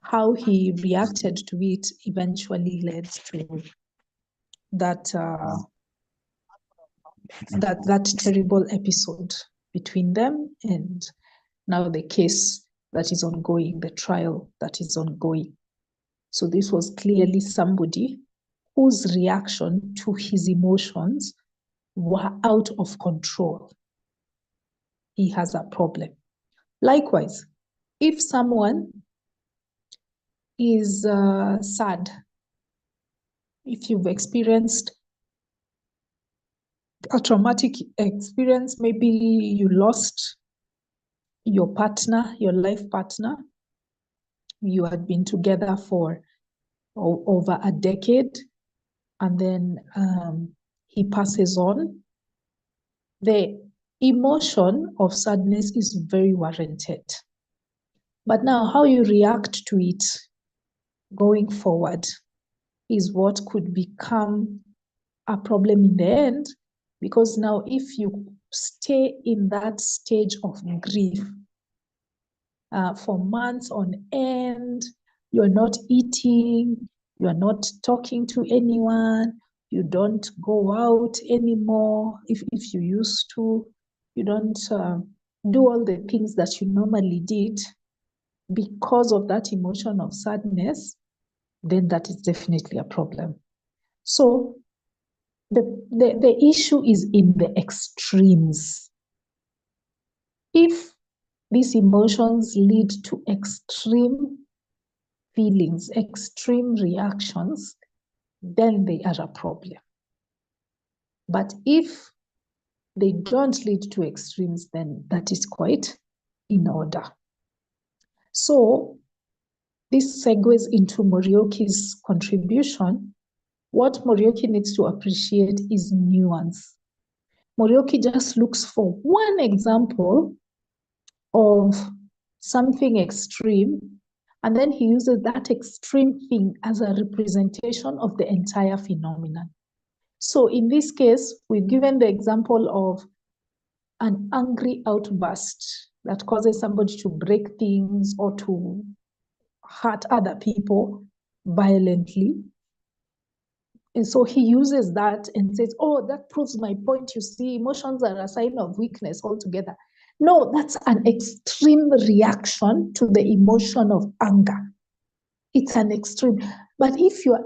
how he reacted to it eventually led to that terrible episode between them, and now the case that is ongoing, the trial that is ongoing. So this was clearly somebody whose reaction to his emotions were out of control. He has a problem. Likewise, if someone is sad, if you've experienced a traumatic experience, maybe you lost your partner, your life partner, you had been together for over a decade, and then he passes on, the emotion of sadness is very warranted. But now how you react to it going forward is what could become a problem in the end, because now if you stay in that stage of grief for months on end, you're not eating, you're not talking to anyone, you don't go out anymore if you used to, you don't do all the things that you normally did because of that emotion of sadness, then that is definitely a problem. So the issue is in the extremes. If these emotions lead to extreme feelings, extreme reactions, then they are a problem. But if they don't lead to extremes, then that is quite in order. So this segues into Morioki's contribution. What Morioki needs to appreciate is nuance. Morioki just looks for one example of something extreme, and then he uses that extreme thing as a representation of the entire phenomenon. So in this case, we've given the example of an angry outburst that causes somebody to break things or to hurt other people violently. And so he uses that and says, oh, that proves my point. You see, emotions are a sign of weakness altogether. No, that's an extreme reaction to the emotion of anger. It's an extreme. But if your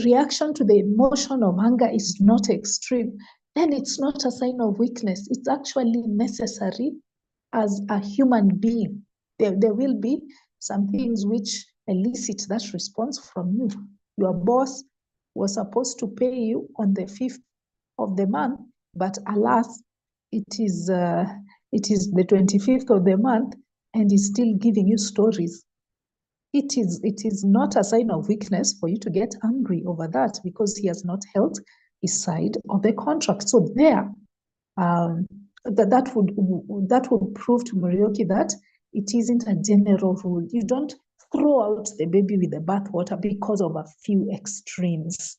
reaction to the emotion of anger is not extreme, then it's not a sign of weakness. It's actually necessary as a human being. There will be some things which elicit that response from you. Your boss was supposed to pay you on the 5th of the month, but alas, it is the 25th of the month and is still giving you stories. It is not a sign of weakness for you to get angry over that, because he has not held his side of the contract. So there, that would prove to Morioki that it isn't a general rule. You don't throw out the baby with the bathwater because of a few extremes.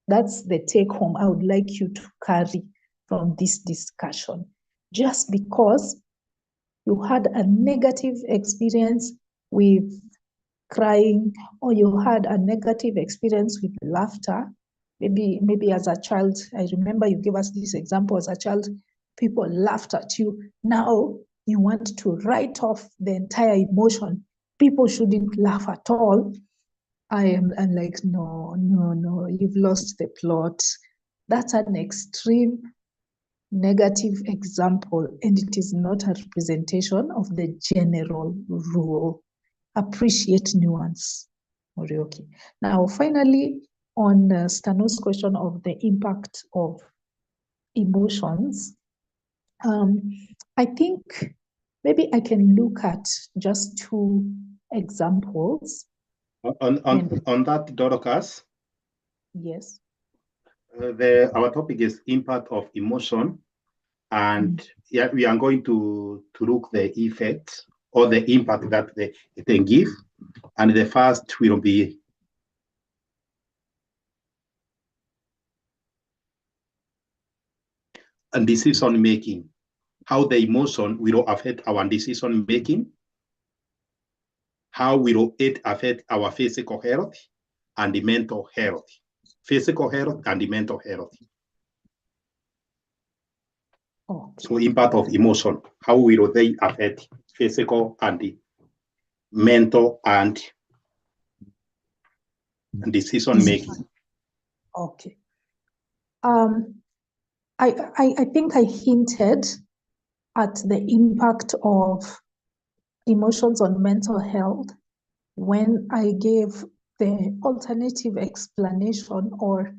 That's the take home I would like you to carry from this discussion. Just because you had a negative experience with crying, or you had a negative experience with laughter, maybe as a child, I remember you gave us this example, as a child, people laughed at you. Now you want to write off the entire emotion. People shouldn't laugh at all. I'm like, no, you've lost the plot. That's an extreme negative example, and it is not a representation of the general rule. Appreciate nuance, Morioki. Now, finally, on Stano's question of the impact of emotions, I think maybe I can look at just 2 examples. On that, Dorcas? Yes. Our topic is impact of emotion, and yeah, we are going to look the effects or the impact that it can give. And the first will be decision making, how the emotion will affect our decision making, how will it affect our physical health and the mental health, physical health and the mental health. Okay. So impact of emotion, how will they affect physical and the mental and decision making? Okay. I think I hinted at the impact of emotions on mental health when I gave the alternative explanation, or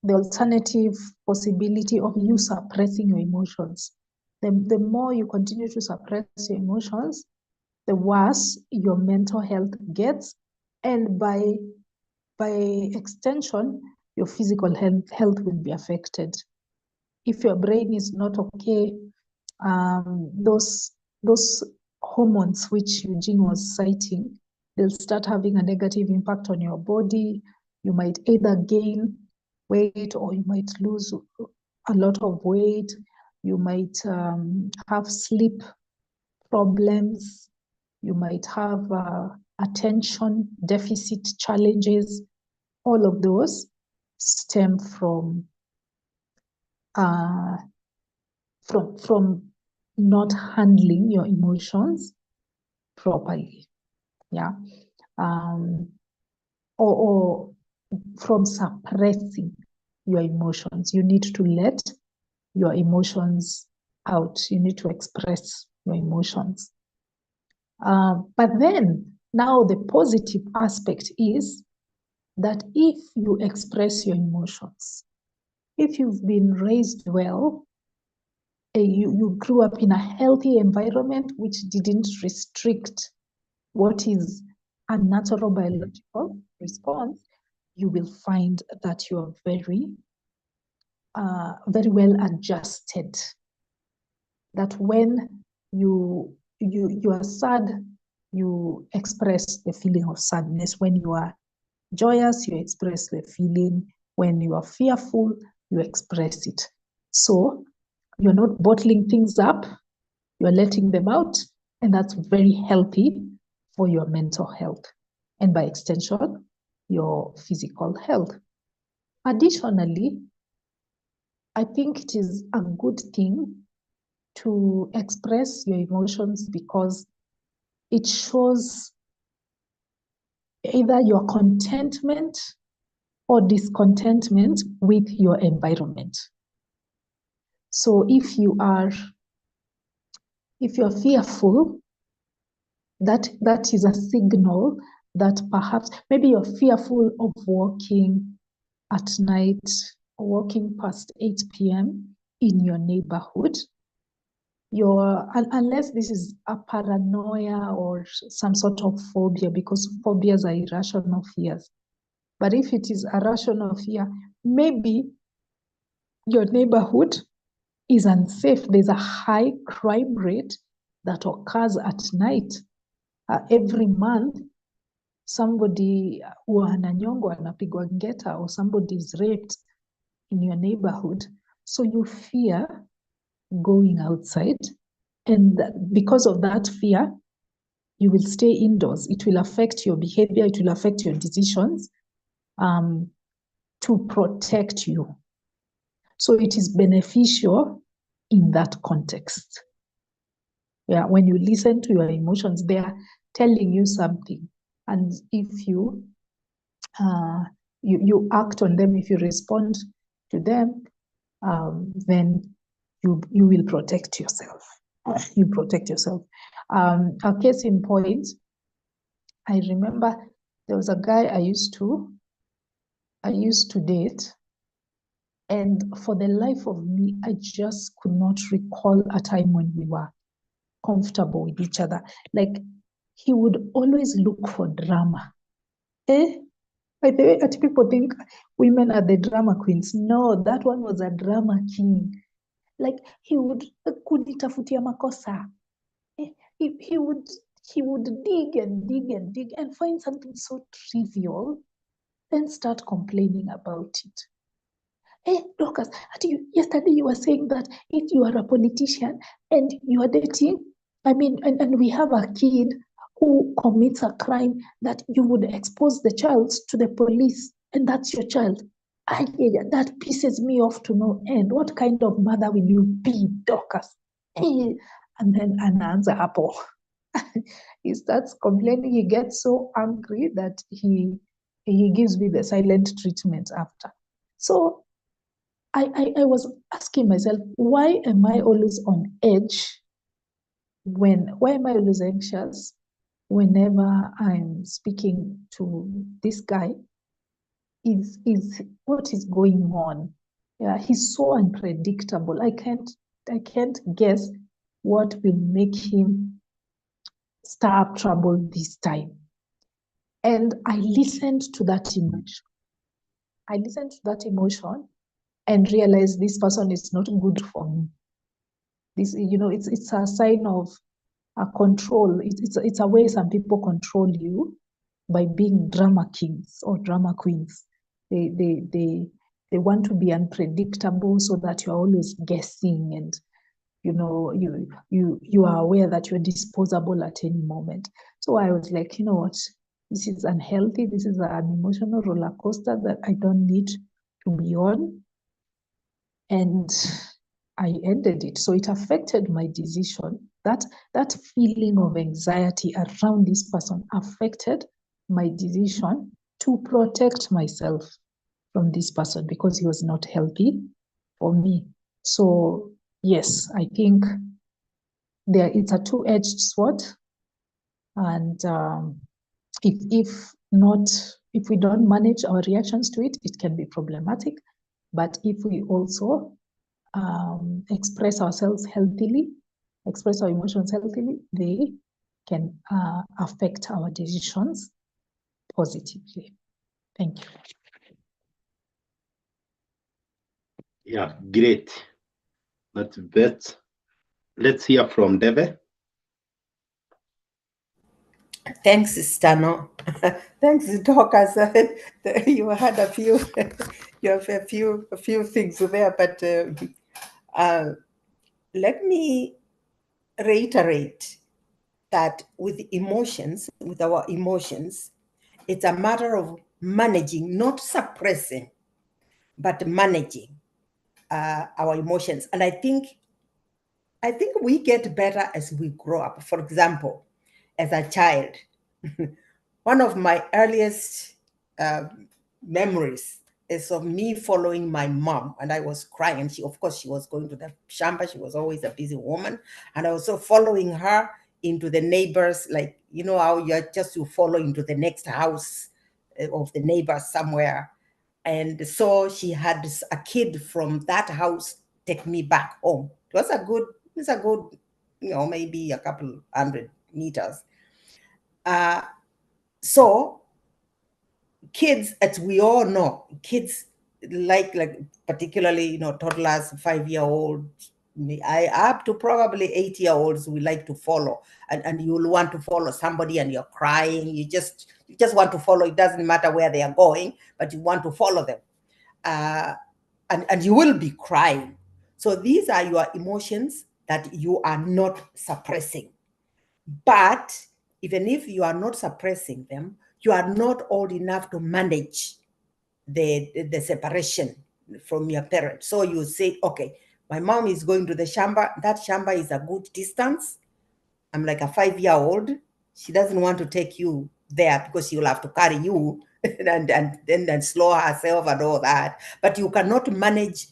the alternative possibility of you suppressing your emotions. The more you continue to suppress your emotions, the worse your mental health gets, and by extension, your physical health will be affected. If your brain is not okay, those hormones which Eugene was citing, they'll start having a negative impact on your body. You might either gain weight, or you might lose a lot of weight. You might have sleep problems. You might have attention deficit challenges. All of those stem from not handling your emotions properly, yeah, or from suppressing your emotions. You need to let your emotions out. You need to express your emotions. But then, now the positive aspect is that if you express your emotions, if you've been raised well, you grew up in a healthy environment which didn't restrict what is a natural biological response, you will find that you are very well adjusted. That when you are sad, you express the feeling of sadness. When you are joyous, you express the feeling. When you are fearful, you express it. So you're not bottling things up, you're letting them out, and that's very healthy for your mental health, and by extension, your physical health. Additionally, I think it is a good thing to express your emotions, because it shows either your contentment or discontentment with your environment. So if you're fearful, that is a signal that perhaps maybe you're fearful of walking, at night, walking past 8 p.m. in your neighborhood, unless this is a paranoia or some sort of phobia, because phobias are irrational fears. But if it is a rational fear, maybe your neighborhood is unsafe. There's a high crime rate that occurs at night. Every month, somebody ananyongwa anapigwa ngeta, or somebody is raped in your neighborhood. So you fear going outside. And because of that fear, you will stay indoors. It will affect your behavior. It will affect your decisions to protect you. So it is beneficial in that context. Yeah, when you listen to your emotions, they are telling you something. And if you act on them, if you respond to them, then you will protect yourself. You protect yourself. A case in point, I remember there was a guy I used to date, and for the life of me, I just could not recall a time when we were comfortable with each other. Like, he would always look for drama. By the way, people think women are the drama queens. No, that one was a drama king. Like, he would kunitafutia makosa. He would dig and dig and dig and find something so trivial, then start complaining about it. Hey, Dorcas, yesterday you were saying that if you are a politician and you are dating, and we have a kid who commits a crime, that you would expose the child to the police, and that's your child. That pisses me off to no end. What kind of mother will you be, Dorcas? Hey, and then an answer apple. He starts complaining. He gets so angry that he gives me the silent treatment after. So I was asking myself, why am I always on edge? Why am I always anxious whenever I'm speaking to this guy? Is what is going on? Yeah, he's so unpredictable. I can't guess what will make him stir up trouble this time. And I listened to that emotion. And realized this person is not good for me. This, it's a sign of a control. It's a way some people control you by being drama kings or drama queens. They want to be unpredictable so that you're always guessing, and you are aware that you're disposable at any moment. So I was like, you know what? This is unhealthy. This is an emotional roller coaster that I don't need to be on. And I ended it. So it affected my decision. That feeling of anxiety around this person affected my decision to protect myself from this person, because he was not healthy for me. So yes, I think it's a two-edged sword. And if we don't manage our reactions to it, it can be problematic. But if we also express ourselves healthily, express our emotions healthily, they can affect our decisions positively. Thank you. Yeah, great. That's that. Let's hear from Deve. Thanks, Stano. Thanks, Dorcas. You had a few, you have a few things there, but let me reiterate that with our emotions, it's a matter of managing, not suppressing, but managing our emotions. And I think we get better as we grow up. For example, as a child, one of my earliest memories is of me following my mom, and I was crying. She was going to the shamba. She was always a busy woman, and I was so following her into the neighbors, like, how you follow into the next house of the neighbors somewhere. And so she had a kid from that house take me back home. It was a good, maybe a couple 100 meters. So kids, as we all know, kids like particularly, toddlers, 5-year-old, I up to probably 8-year-olds, we like to follow, and you'll want to follow somebody and you're crying. You just want to follow. It doesn't matter where they are going, but you want to follow them. And you will be crying. So these are your emotions that you are not suppressing. But even if you are not suppressing them, you are not old enough to manage the separation from your parents. So you say, okay, my mom is going to the shamba. That shamba is a good distance. I'm like a 5-year-old. She doesn't want to take you there because she'll have to carry you and then slow herself and all that. But you cannot manage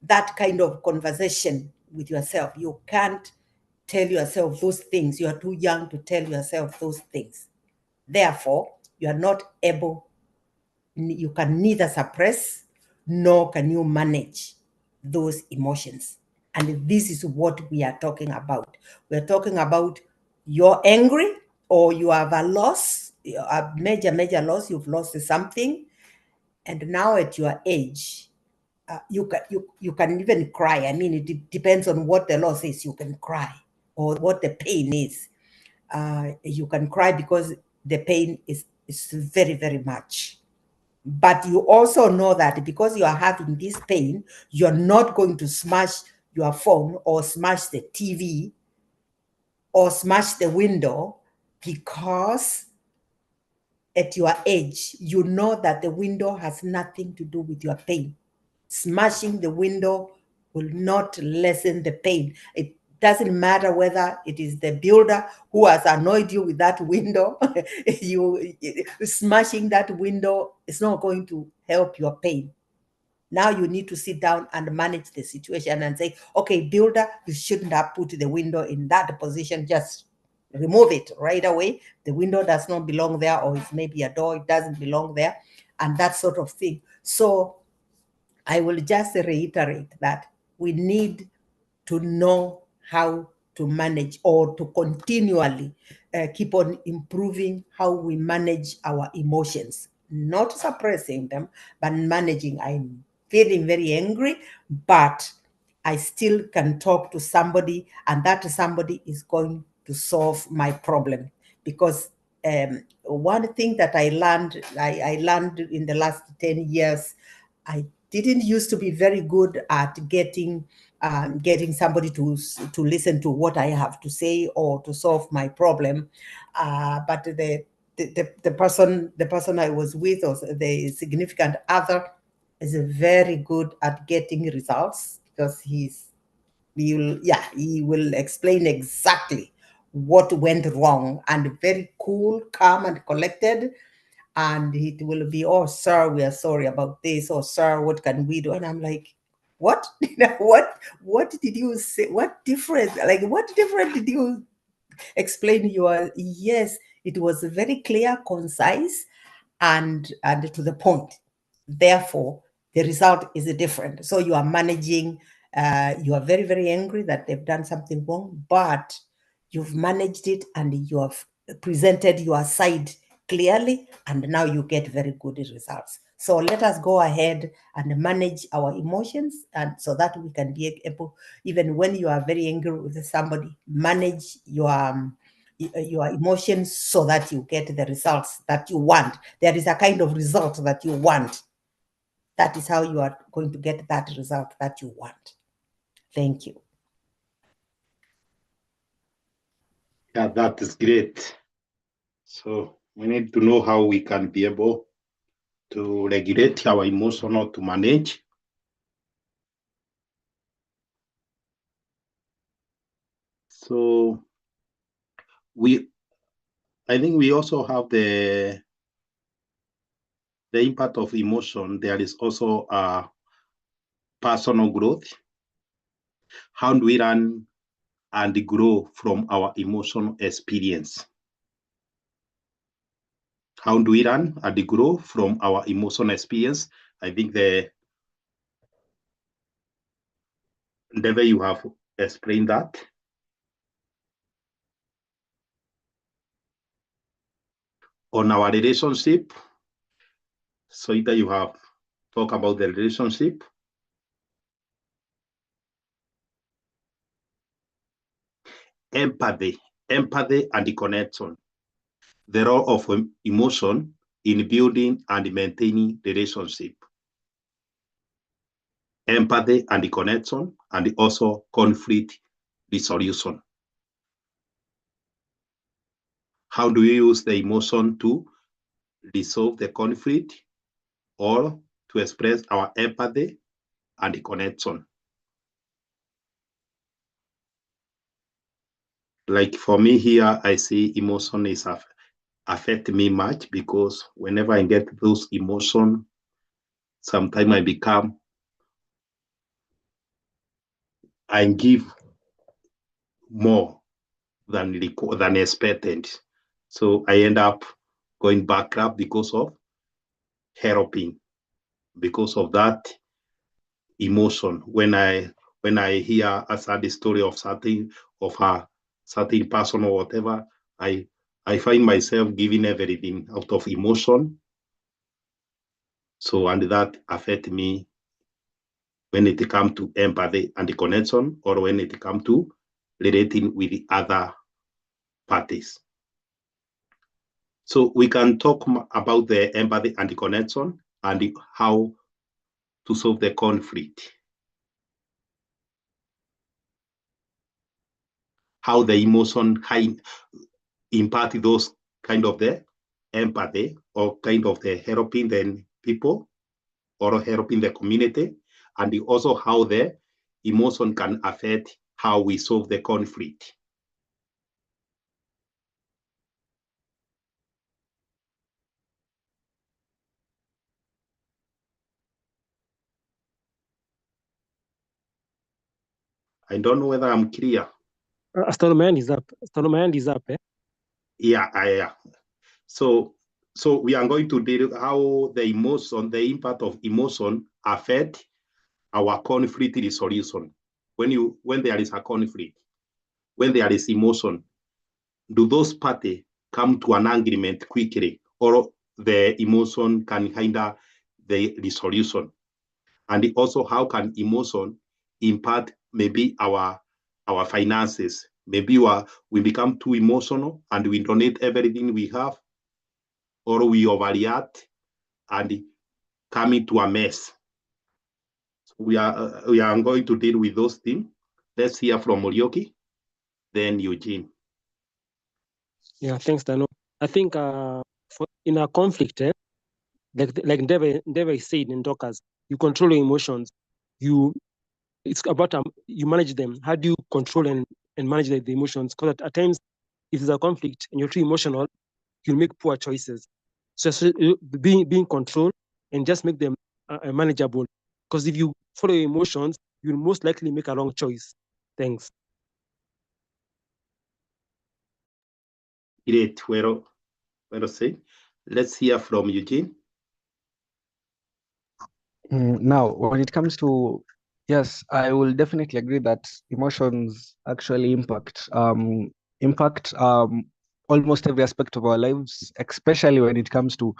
that kind of conversation with yourself. You can't tell yourself those things. You are too young to tell yourself those things. Therefore, you are not able, you can neither suppress nor can you manage those emotions. And this is what we are talking about. We're talking about you're angry or you have a loss, a major loss, you've lost something. And now at your age, you can even cry. I mean, it depends on what the loss is. You can cry, or what the pain is. You can cry because the pain is very, very much. But you also know that because you are having this pain, you're not going to smash your phone or smash the TV or smash the window, because at your age, you know that the window has nothing to do with your pain. Smashing the window will not lessen the pain. It doesn't matter whether it is the builder who has annoyed you with that window. Smashing that window is not going to help your pain. Now you need to sit down and manage the situation and say, okay, builder, you shouldn't have put the window in that position. Just remove it right away. The window does not belong there, or it's maybe a door, it doesn't belong there, and that sort of thing. So I will just reiterate that we need to know how to manage, or to continually keep on improving how we manage our emotions, not suppressing them, but managing. I'm feeling very angry, but I still can talk to somebody, and that somebody is going to solve my problem. Because one thing that I learned in the last 10 years, I didn't used to be very good at getting somebody to listen to what I have to say or to solve my problem. But the person I was with, or the significant other, is very good at getting results, because he will explain exactly what went wrong, and very cool, calm, and collected. And it will be, oh, sir, we are sorry about this. Oh, sir, what can we do? And I'm like, what? What did you say? What difference? Like, what different did you explain? Yes, it was very clear, concise, and to the point. Therefore, the result is different. So you are managing, you are very, very angry that they've done something wrong, but you've managed it and you have presented your side clearly, and now you get very good results. So let us go ahead and manage our emotions, and so that we can be able, even when you are very angry with somebody, manage your emotions so that you get the results that you want. There is a kind of result that you want. That is how you are going to get that result that you want. Thank you. Yeah, that is great. So we need to know how we can be able to regulate our emotion or to manage. So I think we also have the impact of emotion. There is also a personal growth. How do we learn and grow from our emotional experience? How do we learn and grow from our emotional experience? I think the way you have explained that. On our relationship, so either you have talked about the relationship, empathy and the connection, the role of emotion in building and maintaining relationship, empathy and the connection, and also conflict resolution. How do you use the emotion to resolve the conflict or to express our empathy and the connection? Like for me here, I see emotion is affect me much because whenever I get those emotions, sometimes I give more than expected. So I end up going bankrupt because of helping, because of that emotion. When I hear a sad story of a certain person or whatever, I find myself giving everything out of emotion. So, and that affect me when it comes to empathy and the connection, or when it comes to relating with the other parties. So we can talk about the empathy and the connection and how to solve the conflict. How the emotion impact those kind of the empathy or kind of the helping the people or helping the community, and also how the emotion can affect how we solve the conflict. I don't know whether I'm clear. Astano, my hand is up. Astano, my hand is up. Yeah. So we are going to deal how the emotion, the impact of emotion affect our conflict resolution. When there is a conflict, when there is emotion, do those parties come to an agreement quickly, or the emotion can hinder the resolution? And also, how can emotion impact maybe our finances? Maybe we become too emotional and we donate everything we have, or we overreact and come into a mess. So we are going to deal with those things. Let's hear from Morioki, then Eugene. Yeah, thanks, Dano. I think in a conflict, like Deva said in Dockers, you control your emotions. It's about you manage them. How do you control and manage the emotions? Because at times, if there's a conflict and you're too emotional, you'll make poor choices. So being controlled and just make them manageable. Because if you follow your emotions, you'll most likely make a wrong choice. Thanks. Great, well said. Let's hear from Eugene. Now, when it comes to, yes, I will definitely agree that emotions actually impact almost every aspect of our lives, especially when it comes to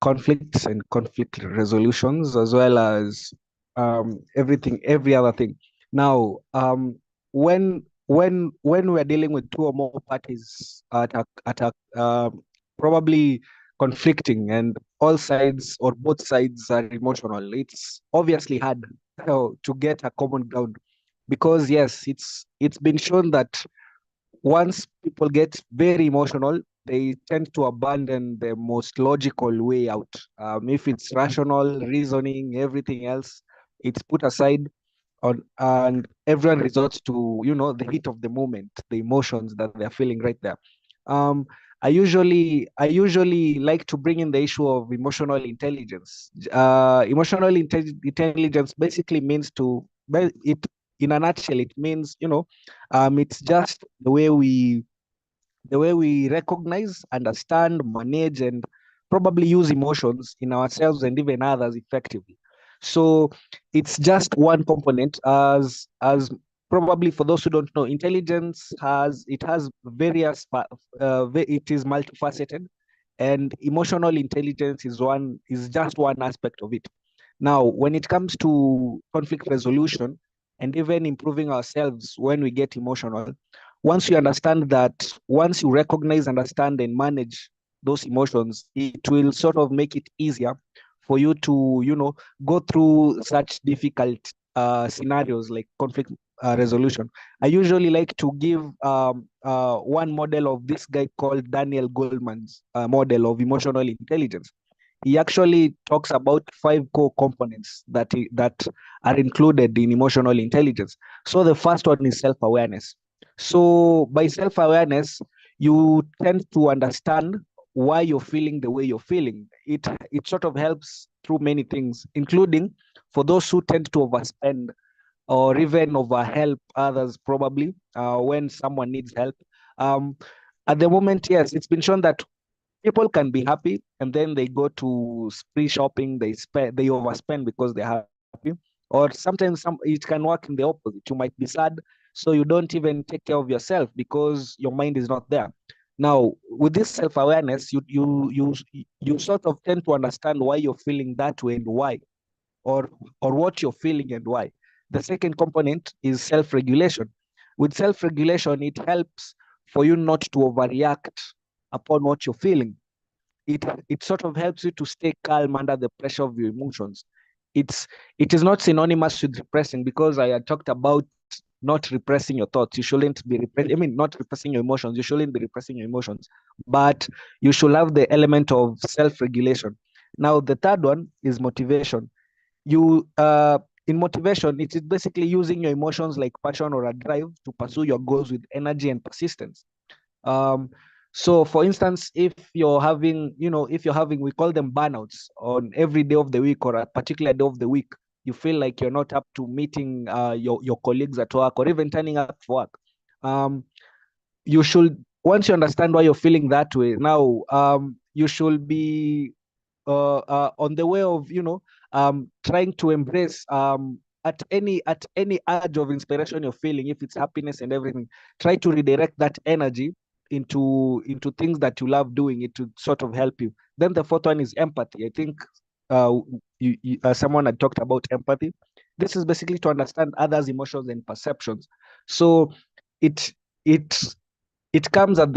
conflicts and conflict resolutions, as well as every other thing. Now, when we're dealing with two or more parties probably conflicting, and all sides or both sides are emotional, it's obviously hard to get a common ground, because yes, it's been shown that once people get very emotional, they tend to abandon the most logical way out. If it's rational reasoning, everything else, it's put aside, and everyone resorts to the heat of the moment, the emotions that they're feeling right there. um I usually like to bring in the issue of emotional intelligence. Emotional intelligence basically means it in a nutshell, it means it's just the way we recognize, understand, manage, and probably use emotions in ourselves and even others effectively. So it's just one component. As probably for those who don't know, intelligence has various it is multifaceted, and emotional intelligence is just one aspect of it. Now, when it comes to conflict resolution and even improving ourselves when we get emotional, once you understand that, once you recognize, understand, and manage those emotions, it will sort of make it easier for you to, go through such difficult scenarios like conflict resolution. I usually like to give one model of this guy called Daniel Goleman's model of emotional intelligence. He actually talks about 5 core components that are included in emotional intelligence. So the first one is self-awareness. So by self-awareness, you tend to understand why you're feeling the way you're feeling. It sort of helps through many things, including for those who tend to overspend or even overhelp others, probably when someone needs help. At the moment, yes, it's been shown that people can be happy and then they go to spree shopping, they overspend because they're happy. Or sometimes it can work in the opposite. You might be sad, so you don't even take care of yourself because your mind is not there. Now, with this self-awareness, you sort of tend to understand why you're feeling that way and why, or what you're feeling and why. The second component is self-regulation. With self-regulation, it helps for you not to overreact upon what you're feeling. It sort of helps you to stay calm under the pressure of your emotions. It is not synonymous with repressing, because I had talked about not repressing your thoughts. You shouldn't be not repressing your emotions. You shouldn't be repressing your emotions, but you should have the element of self-regulation. Now, the third one is motivation. In motivation, it is basically using your emotions like passion or a drive to pursue your goals with energy and persistence. So for instance, if you're having, we call them burnouts on every day of the week or a particular day of the week, you feel like you're not up to meeting your colleagues at work or even turning up for work. You should, once you understand why you're feeling that way, now you should be on the way of, trying to embrace at any urge of inspiration you're feeling, if it's happiness and everything, try to redirect that energy into things that you love doing. It to sort of help you. Then the fourth one is empathy. I think someone had talked about empathy. This is basically to understand others' emotions and perceptions. So it comes at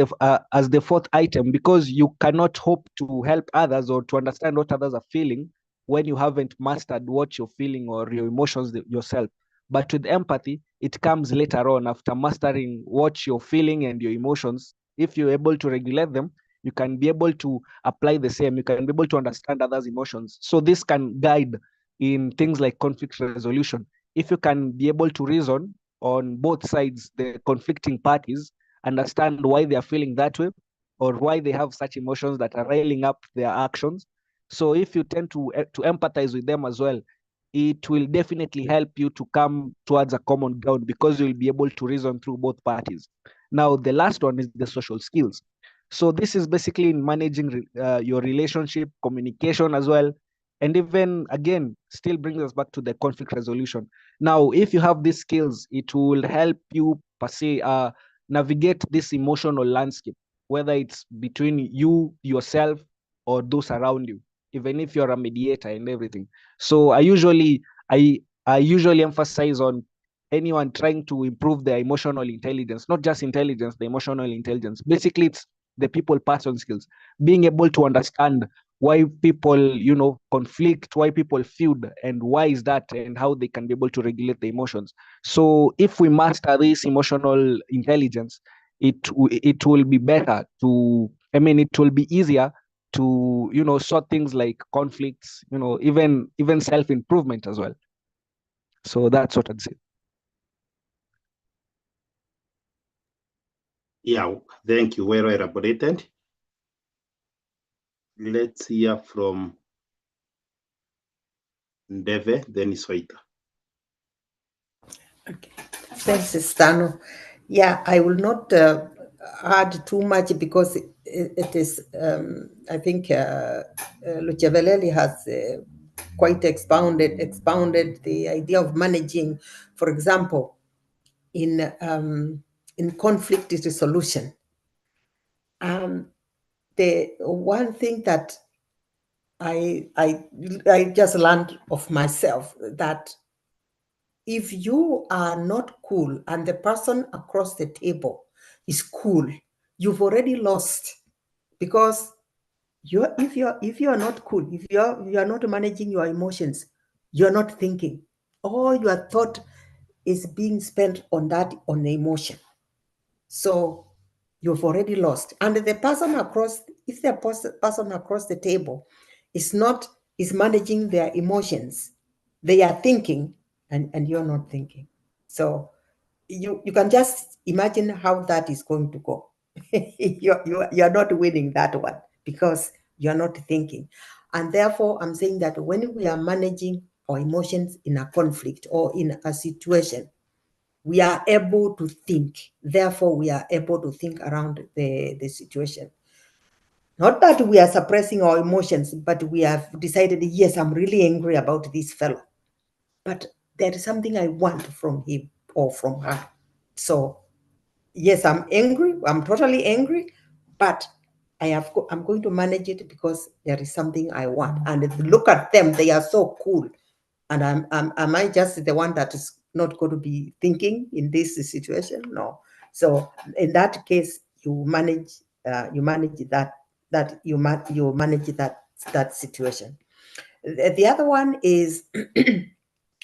as the fourth item, because you cannot hope to help others or to understand what others are feeling when you haven't mastered what you're feeling or your emotions yourself. But with empathy, it comes later on, after mastering what you're feeling and your emotions. If you're able to regulate them, you can be able to apply the same. You can be able to understand others' emotions. So this can guide in things like conflict resolution. If you can be able to reason on both sides, the conflicting parties, understand why they are feeling that way or why they have such emotions that are riling up their actions. So if you tend to empathize with them as well, it will definitely help you to come towards a common ground, because you'll be able to reason through both parties. Now, the last one is the social skills. So this is basically in managing your relationship, communication as well. And even, again, still brings us back to the conflict resolution. Now, if you have these skills, it will help you, per se, navigate this emotional landscape, whether it's between you, yourself, or those around you, even if you're a mediator and everything. So I usually emphasize on anyone trying to improve their emotional intelligence, not just intelligence, the emotional intelligence. Basically, it's the people person skills, being able to understand why people, conflict, why people feud, and why is that, and how they can be able to regulate the emotions. So if we master this emotional intelligence, it will be better to, it will be easier to, sort things like conflicts, even self-improvement as well. So that's what I'd say. Yeah, thank you. Well elaborated. Let's hear from Ndeve, then Iswaita. Okay. Thanks, Stano. Yeah, I will not add too much, because it is, I think Luciavelli has quite expounded the idea of managing, for example, in conflict resolution. The one thing that I just learned of myself, that if you are not cool and the person across the table is cool, you've already lost, because if you are not cool, if you are not managing your emotions, you are not thinking. All your thought is being spent on the emotion. So you've already lost. And the person across, if the person across the table is managing their emotions, they are thinking, and you're not thinking. So you can just imagine how that is going to go. You're not winning that one because you're not thinking. And therefore, I'm saying that when we are managing our emotions in a conflict or in a situation, we are able to think. Therefore, we are able to think around the situation. Not that we are suppressing our emotions, but we have decided, yes, I'm really angry about this fellow, but there is something I want from him or from her. So yes, I'm angry. I'm totally angry, but I'm going to manage it because there is something I want. And look at them; they are so cool. And am I just the one that is not going to be thinking in this situation? No. So in that case, you manage that situation. The other one is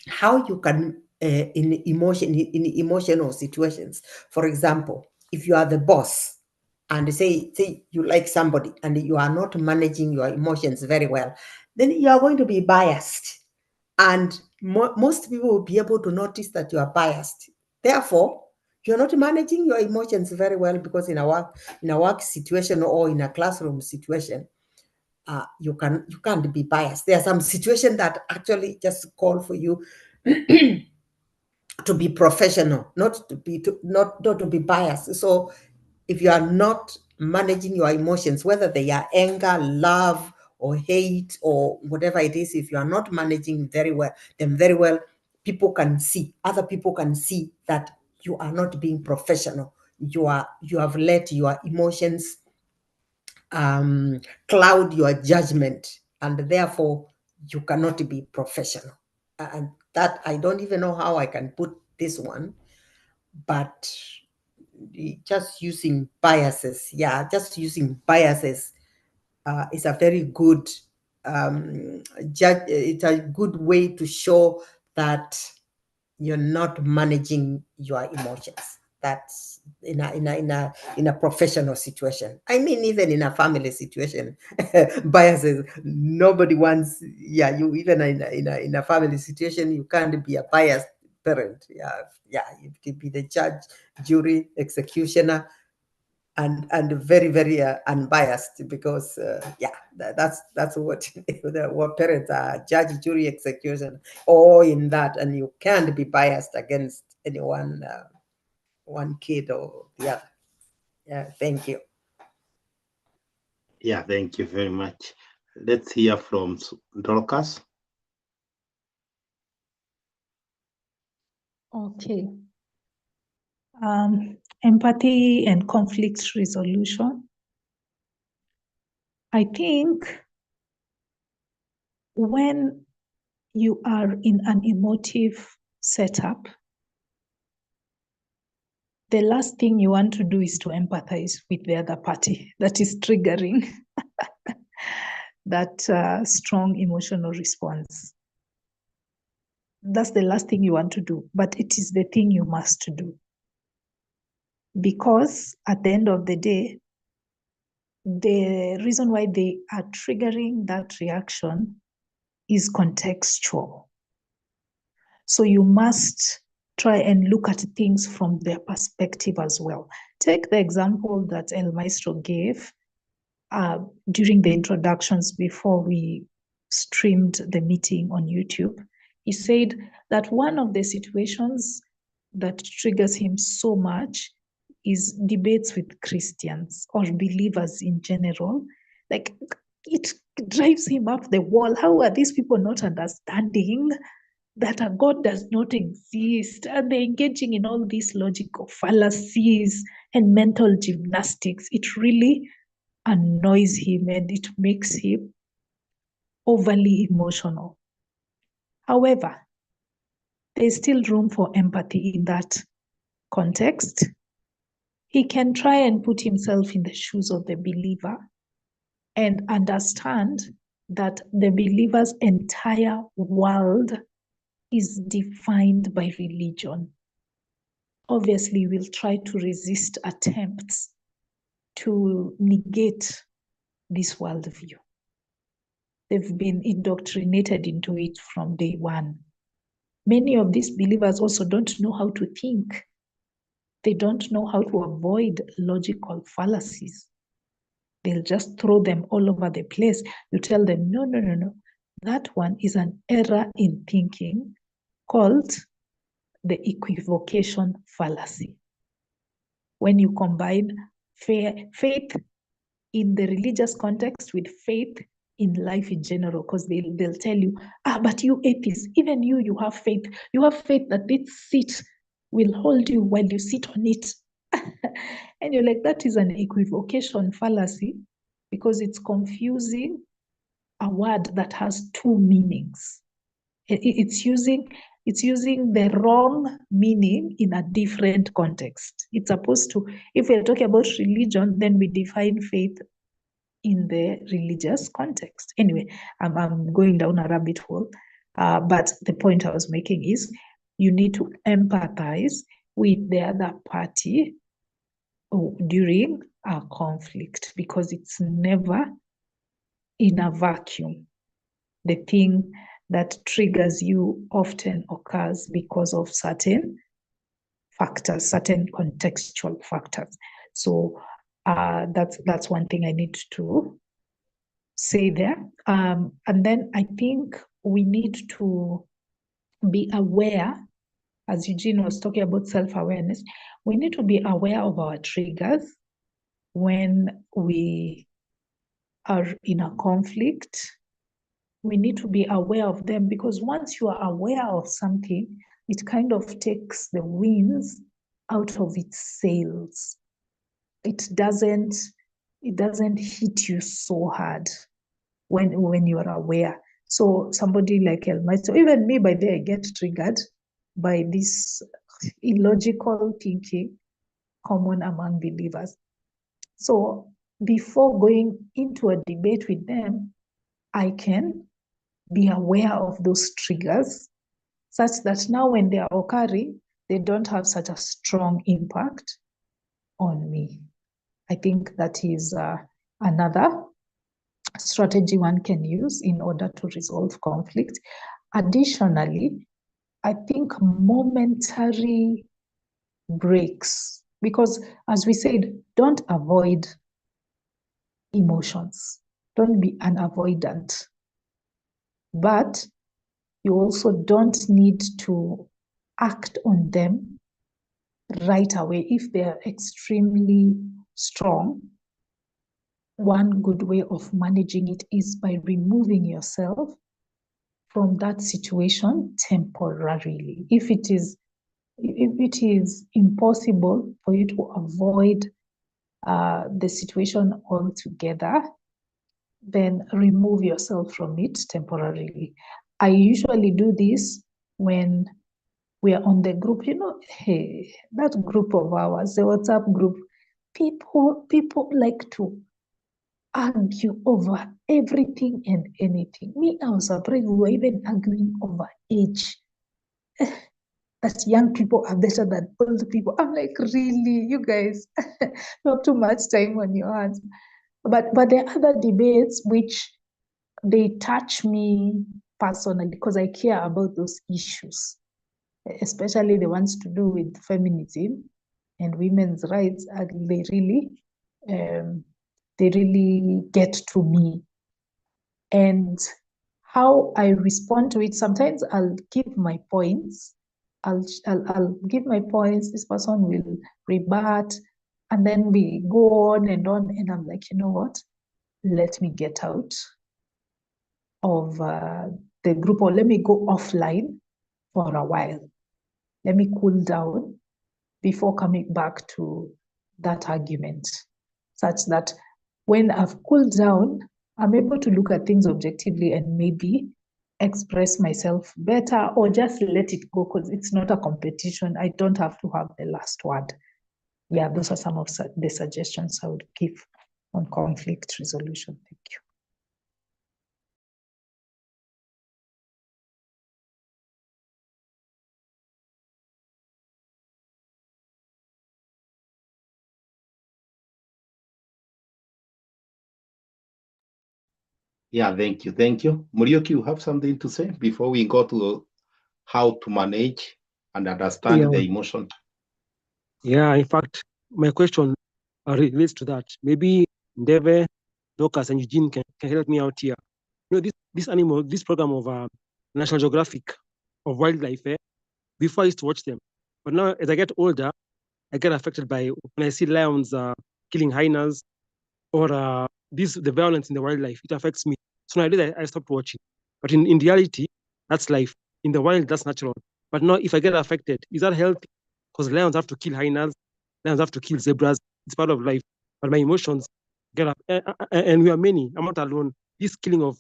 how you can in emotional situations. For example, if you are the boss and say you like somebody and you are not managing your emotions very well, then you are going to be biased. And most people will be able to notice that you are biased. Therefore, you're not managing your emotions very well, because in a work situation or in a classroom situation, you can't be biased. There are some situations that actually just call for you to be professional, not to be biased. So if you are not managing your emotions, whether they are anger, love, or hate, or whatever it is, if you are not managing them very well, other people can see that you are not being professional. You have let your emotions cloud your judgment, and therefore you cannot be professional. And that, I don't even know how I can put this one, but just using biases. Yeah, just using biases is a very good it's a good way to show that you're not managing your emotions. That's in a professional situation. I mean, even in a family situation, biases. Nobody wants. Yeah, you even in a family situation, you can't be a biased parent. Yeah, you have to be the judge, jury, executioner, and very, very unbiased, because that's what what parents are: judge, jury, execution, all in that. And you can't be biased against anyone, one kid or the other. Yeah, thank you. Yeah, thank you very much. Let's hear from Dorcas. Okay. Empathy and conflict resolution. I think when you are in an emotive setup, the last thing you want to do is to empathize with the other party that is triggering that strong emotional response. That's the last thing you want to do, but it is the thing you must do. Because at the end of the day, the reason why they are triggering that reaction is contextual. So you must try and look at things from their perspective as well. Take the example that El Maestro gave during the introductions before we streamed the meeting on YouTube. He said that one of the situations that triggers him so much is debates with Christians or believers in general. Like, it drives him up the wall. How are these people not understanding that a God does not exist? And they're engaging in all these logical fallacies and mental gymnastics. It really annoys him and it makes him overly emotional. However, there's still room for empathy in that context. He can try and put himself in the shoes of the believer and understand that the believer's entire world is defined by religion. Obviously, we'll try to resist attempts to negate this worldview. They've been indoctrinated into it from day one. Many of these believers also don't know how to think. They don't know how to avoid logical fallacies. They'll just throw them all over the place. You tell them, no. That one is an error in thinking called the equivocation fallacy. When you combine faith in the religious context with faith in life in general, because they'll tell you, but you atheists, even you have faith. You have faith that this seat will hold you while you sit on it. And you're like, that is an equivocation fallacy, because it's confusing a word that has two meanings. It's using the wrong meaning in a different context. It's supposed to, if we're talking about religion, then we define faith in the religious context. Anyway, I'm going down a rabbit hole, but the point I was making is you need to empathize with the other party during a conflict, because it's never in a vacuum. The thing that triggers you often occurs because of certain factors, certain contextual factors. So that's one thing I need to say there. And then I think we need to be aware, as Eugene was talking about self-awareness, we need to be aware of our triggers when we are in a conflict. We need to be aware of them, because once you are aware of something, it kind of takes the winds out of its sails. It doesn't hit you so hard when you are aware. So somebody like Elmite, even me, by the way, I get triggered by this illogical thinking common among believers. So before going into a debate with them, I can be aware of those triggers such that now when they are occurring, they don't have such a strong impact on me. I think that is another strategy one can use in order to resolve conflict. Additionally, I think momentary breaks, because as we said, don't avoid emotions. Don't be an avoidant. But you also don't need to act on them right away if they are extremely strong. One good way of managing it is by removing yourself from that situation temporarily. If it is impossible for you to avoid the situation altogether, then remove yourself from it temporarily. I usually do this when we are on the group, hey, that group of ours, the WhatsApp group, people like to argue over everything and anything. Me, I was surprised we were even arguing over age. That young people are better than old people. I'm like, really, you guys, you have too much time on your hands. But there are other debates which they touch me personally, because I care about those issues, especially the ones to do with feminism and women's rights. They really get to me. And how I respond to it, sometimes I'll give my points. I'll give my points. This person will rebut, And then we go on, and I'm like, you know what? Let me get out of the group, or let me go offline for a while. Let me cool down before coming back to that argument, such that when I've cooled down, I'm able to look at things objectively and maybe express myself better, or just let it go, because it's not a competition. I don't have to have the last word. Yeah, those are some of the suggestions I would give on conflict resolution. Thank you. Yeah, thank you. Thank you. Muriuki, you have something to say before we go to how to manage and understand the emotion? Yeah, in fact, my question relates to that. Maybe Ndeve, Dorcas, and Eugene can help me out here. You know, this program of National Geographic of wildlife, before I used to watch them. But now, as I get older, I get affected by when I see lions killing hyenas, or the violence in the wildlife. It affects me. So nowadays I stopped watching. But in reality, that's life. In the wild, that's natural. But now, if I get affected, is that healthy? Because lions have to kill hyenas, lions have to kill zebras. It's part of life. But my emotions get up, and we are many. I'm not alone. This killing of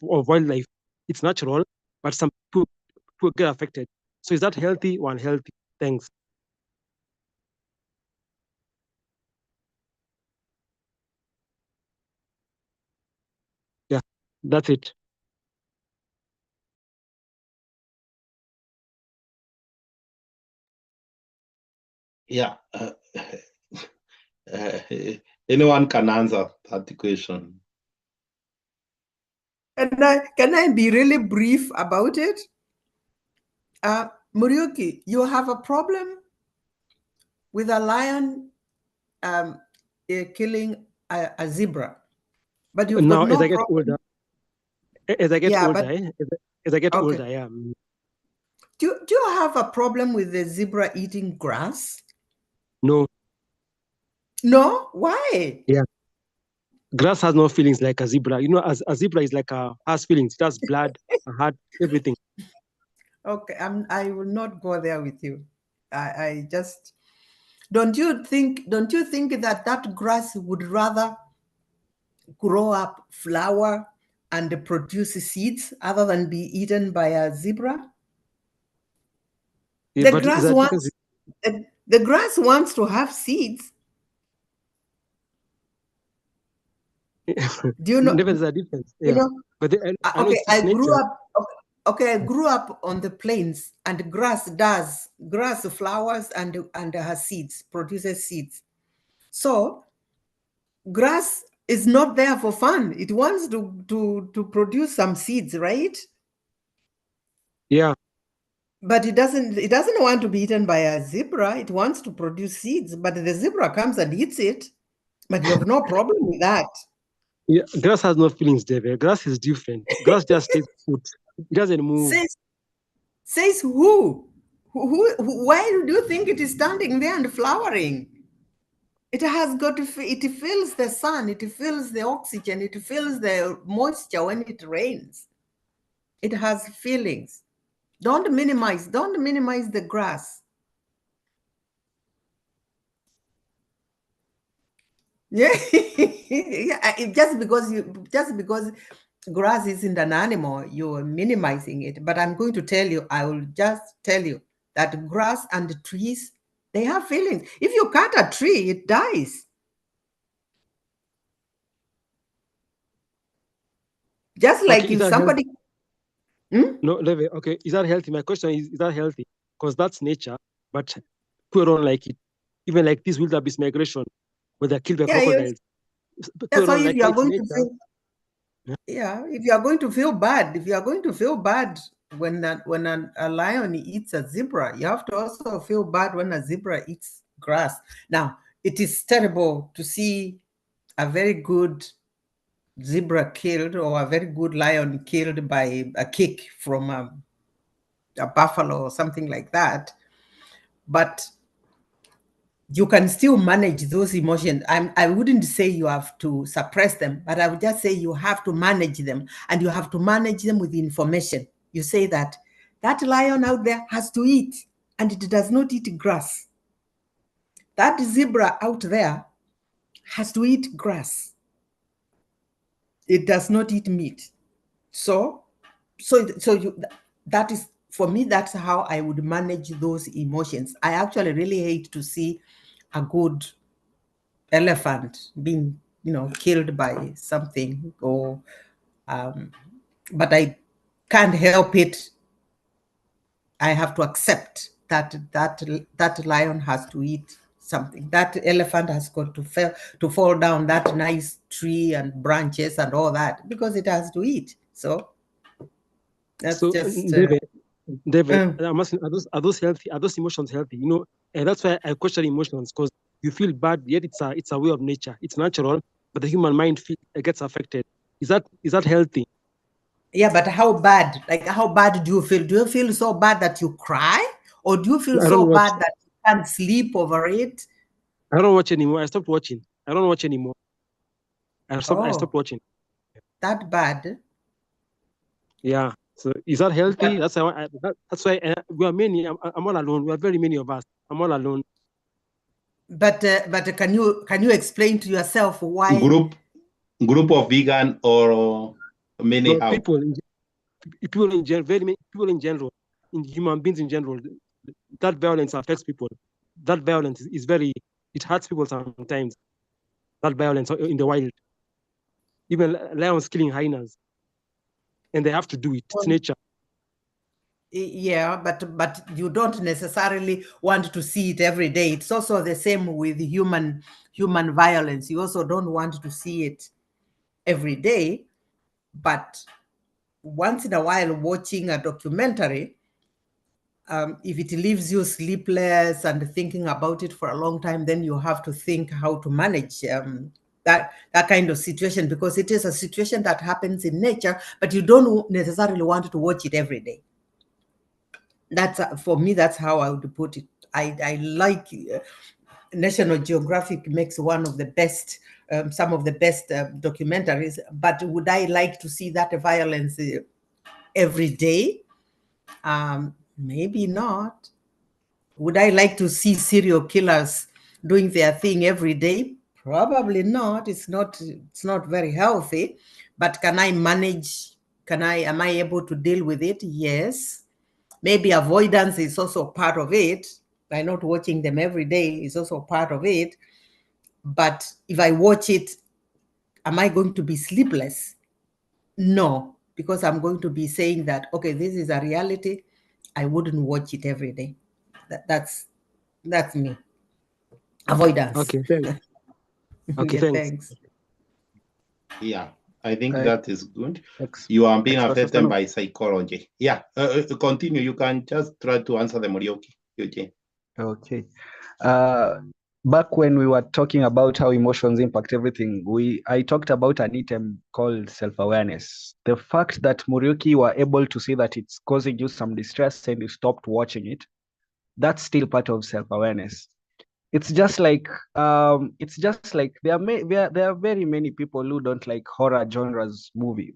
wildlife, it's natural, but some people get affected. So is that healthy or unhealthy? Thanks. Yeah, that's it. Yeah. Anyone can answer that question. Can I be really brief about it? Muriuki, you have a problem with a lion killing a zebra, but you've Now, got no as I get problem. older, as I get Yeah, older, but, as I get okay. older, yeah. Do you have a problem with the zebra eating grass? No. No? Why? Yeah. Grass has no feelings like a zebra. You know, as a zebra is like has feelings. It has blood, a heart, everything. Okay, I will not go there with you. I just don't you think that that grass would rather grow up, flower, and produce seeds other than be eaten by a zebra? Yeah, The but grass wants the grass wants to have seeds. Do you know? Never there's a difference. You Yeah. know? But I know Okay, it's nature. I grew up on the plains, and grass flowers and has seeds, produces seeds. So grass is not there for fun. It wants to produce some seeds, right? Yeah. But it doesn't want to be eaten by a zebra. It wants to produce seeds, but the zebra comes and eats it. But you have no problem with that. Yeah. Grass has no feelings, David. Grass is different. Grass just takes food. It doesn't move. Says who? Why do you think it is standing there and flowering? It has got to, it feels the sun, it feels the oxygen, it feels the moisture when it rains. It has feelings. Don't minimize the grass. Yeah, yeah. Just because grass isn't an animal, you're minimizing it. But I'm going to tell you, I will just tell you that grass and trees, they have feelings. If you cut a tree, it dies. Just like Okay, if somebody... No, Levi, okay, is that healthy? My question is that healthy? Because that's nature, but people don't like it. Even like this wildebeest migration, where they're killed by crocodiles. People So don't if like you are it. going to feel... Yeah, if you are going to feel bad when a lion eats a zebra, you have to also feel bad when a zebra eats grass. Now, it is terrible to see a very good zebra killed or a very good lion killed by a kick from a buffalo or something like that. But you can still manage those emotions. I wouldn't say you have to suppress them, but I would just say you have to manage them, and you have to manage them with information. You say that lion out there has to eat, and it does not eat grass. That zebra out there has to eat grass. It does not eat meat. So that is, for me, that's how I would manage those emotions. I actually really hate to see a good elephant being, killed by something, or but I can't help it. I have to accept that lion has to eat something. That elephant has got to fall down that nice tree and branches and all that, because it has to eat. So that's So, just David, I'm asking, are those healthy? Are those emotions healthy? And that's why I question emotions, because you feel bad, yet it's a way of nature. It's natural, but the human mind gets affected. Is that healthy? yeah, but how bad? Like, how bad do you feel? Do you feel so bad that you cry, or do you feel I so don't watch. bad that you can't sleep over it? I don't watch anymore. I stopped watching. I don't watch anymore. I Oh, stopped watching. that bad? Yeah. So is that healthy? But, That's why we are many. I'm all alone. We are very many of us. I'm all alone. but can you explain to yourself why? Group of vegan or many So how? people in general, very many people in general, in human beings in general, that violence affects people. That violence is very, it hurts people sometimes. That violence in the wild, even lions killing hyenas, and they have to do it. It's nature. Yeah, but you don't necessarily want to see it every day. It's also the same with human violence. You also don't want to see it every day, but once in a while, watching a documentary, if it leaves you sleepless and thinking about it for a long time, then you have to think how to manage that kind of situation, because it is a situation that happens in nature, but you don't necessarily want to watch it every day. That's for me, that's how I would put it. I like National Geographic makes one of the best, some of the best documentaries, but would I like to see that violence every day? Maybe not. Would I like to see serial killers doing their thing every day? Probably not. It's not very healthy. But can I manage? Am I able to deal with it? Yes. Maybe avoidance is also part of it. By not watching them every day is also part of it. But if I watch it, am I going to be sleepless? No, because I'm going to be saying that, okay, this is a reality. I wouldn't watch it every day. That's me. Avoidance. Okay, thanks. Okay, Yeah, thanks. thanks. Yeah, I think that is good. Ex- You are being affected Express by psychology. Yeah, continue. You can just try to answer the Morioki, Eugene. Okay. Back when we were talking about how emotions impact everything, I talked about an item called self-awareness. The fact that Muriuki were able to see that it's causing you some distress and you stopped watching it, that's still part of self-awareness. It's just like there are very many people who don't like horror genres movie.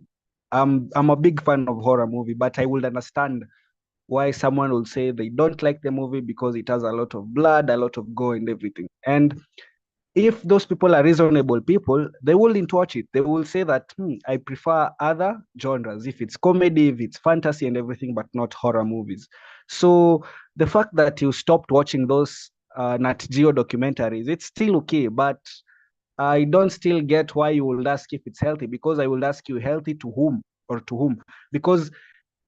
I'm a big fan of horror movie, but I would understand why someone will say they don't like the movie because it has a lot of blood, a lot of gore and everything. And if those people are reasonable people, they wouldn't watch it. They will say that I prefer other genres, if it's comedy, if it's fantasy and everything, but not horror movies. So the fact that you stopped watching those Nat Geo documentaries, it's still okay, but I don't still get why you would ask if it's healthy, because I will ask you, healthy to whom or to whom? Because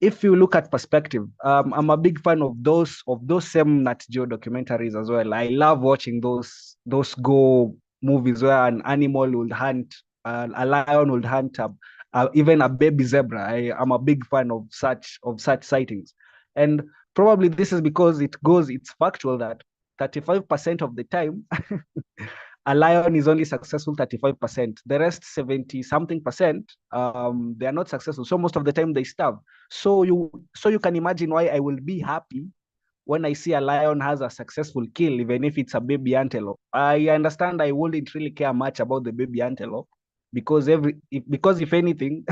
if you look at perspective, I'm a big fan of those same Nat Geo documentaries as well. I love watching those go movies where an animal would hunt, a lion would hunt even a baby zebra. I'm a big fan of such sightings, and probably this is because it's factual that 35% of the time a lion is only successful 35%. The rest 70 something percent, they are not successful. So most of the time they starve. So you can imagine why I will be happy when I see a lion has a successful kill, even if it's a baby antelope, I understand I wouldn't really care much about the baby antelope, because if anything,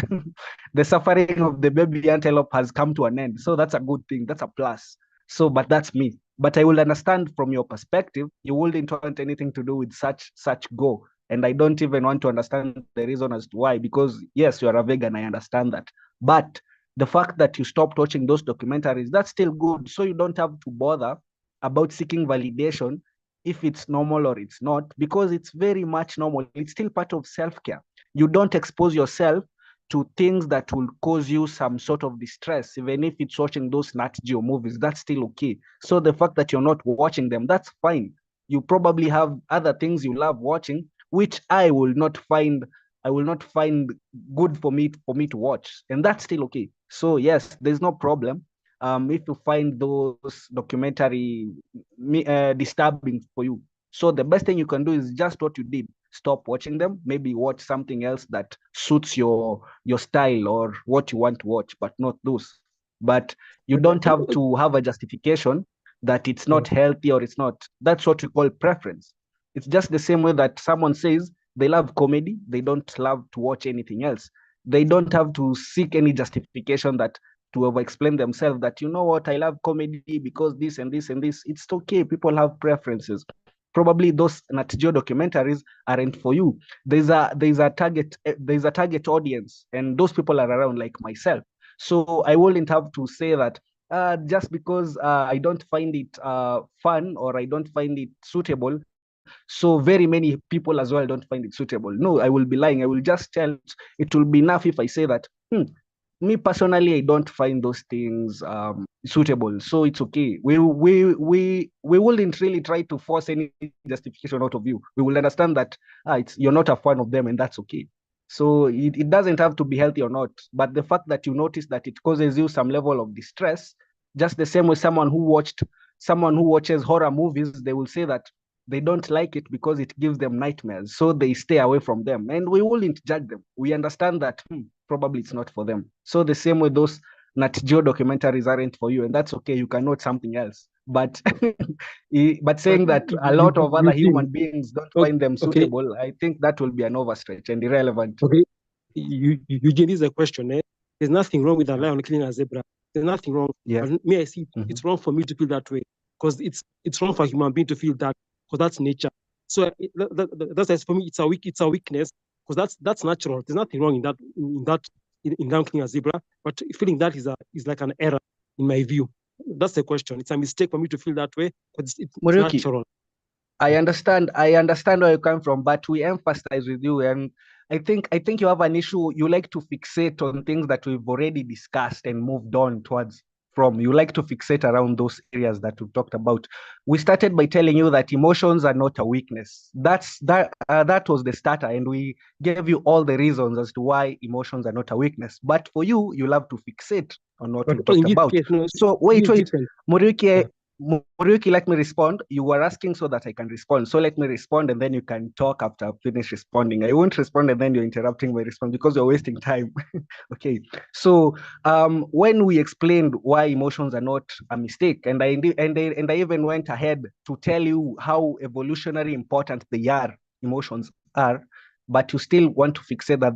the suffering of the baby antelope has come to an end. So that's a good thing. That's a plus. So, but that's me. But I will understand from your perspective, you wouldn't want anything to do with such go. And I don't even want to understand the reason as to why, because yes, you are a vegan, I understand that. But the fact that you stopped watching those documentaries, that's still good. So you don't have to bother about seeking validation if it's normal or it's not, because it's very much normal. It's still part of self-care. You don't expose yourself to things that will cause you some sort of distress, even if it's watching those Nat Geo movies, that's still okay. So the fact that you're not watching them, that's fine. You probably have other things you love watching, which I will not find good for me to watch, and that's still okay. So yes, there's no problem. If you find those documentary disturbing for you, so the best thing you can do is just what you did: stop watching them, maybe watch something else that suits your style or what you want to watch, but not those. But you don't have to have a justification that it's not healthy or it's not. That's what we call preference. It's just the same way that someone says they love comedy, they don't love to watch anything else. They don't have to seek any justification that to over explain themselves that, you know what, I love comedy because this and this and this. It's okay. People have preferences. Probably those Nat Geo documentaries aren't for you. There's a target audience, and those people are around, like myself. So I wouldn't have to say that just because I don't find it fun or I don't find it suitable, so very many people as well don't find it suitable. No, I will be lying. I will just tell. It will be enough if I say that, me personally, I don't find those things suitable. So it's okay. We wouldn't really try to force any justification out of you. We will understand that you're not a fan of them, and that's okay. So it doesn't have to be healthy or not. But the fact that you notice that it causes you some level of distress, just the same way someone who watches horror movies, they will say that they don't like it because it gives them nightmares, so they stay away from them, and we wouldn't judge them. We understand that probably it's not for them. So the same way those Nat Geo documentaries aren't for you, and that's okay. You can watch something else. But but saying that a lot of other human beings don't find them suitable, I think that will be an overstretch and irrelevant. Okay, Eugene, this is a question. There's nothing wrong with a lion killing a zebra. There's nothing wrong. Yeah. But me, I see it's wrong for me to feel that way, because it's wrong for a human being to feel that, because that's nature. So that's for me, it's a weakness, because that's natural. There's nothing wrong in that killing a zebra, but feeling that is like an error in my view. That's the question. It's a mistake for me to feel that way, because it's natural. I understand where you come from, but we emphasize with you, and I think you have an issue. You like to fixate on things that we've already discussed and moved on towards from. You like to fixate around those areas that we talked about. We started by telling you that emotions are not a weakness. That was the starter, and we gave you all the reasons as to why emotions are not a weakness. But for you, you love to fixate on what we talked about. Case, no, so wait, Muriuki, let me respond. You were asking so that I can respond. So let me respond, and then you can talk after I finish responding. I won't respond, and then you're interrupting my response because you're wasting time. Okay. So when we explained why emotions are not a mistake, and I even went ahead to tell you how evolutionary important emotions are, but you still want to fixate that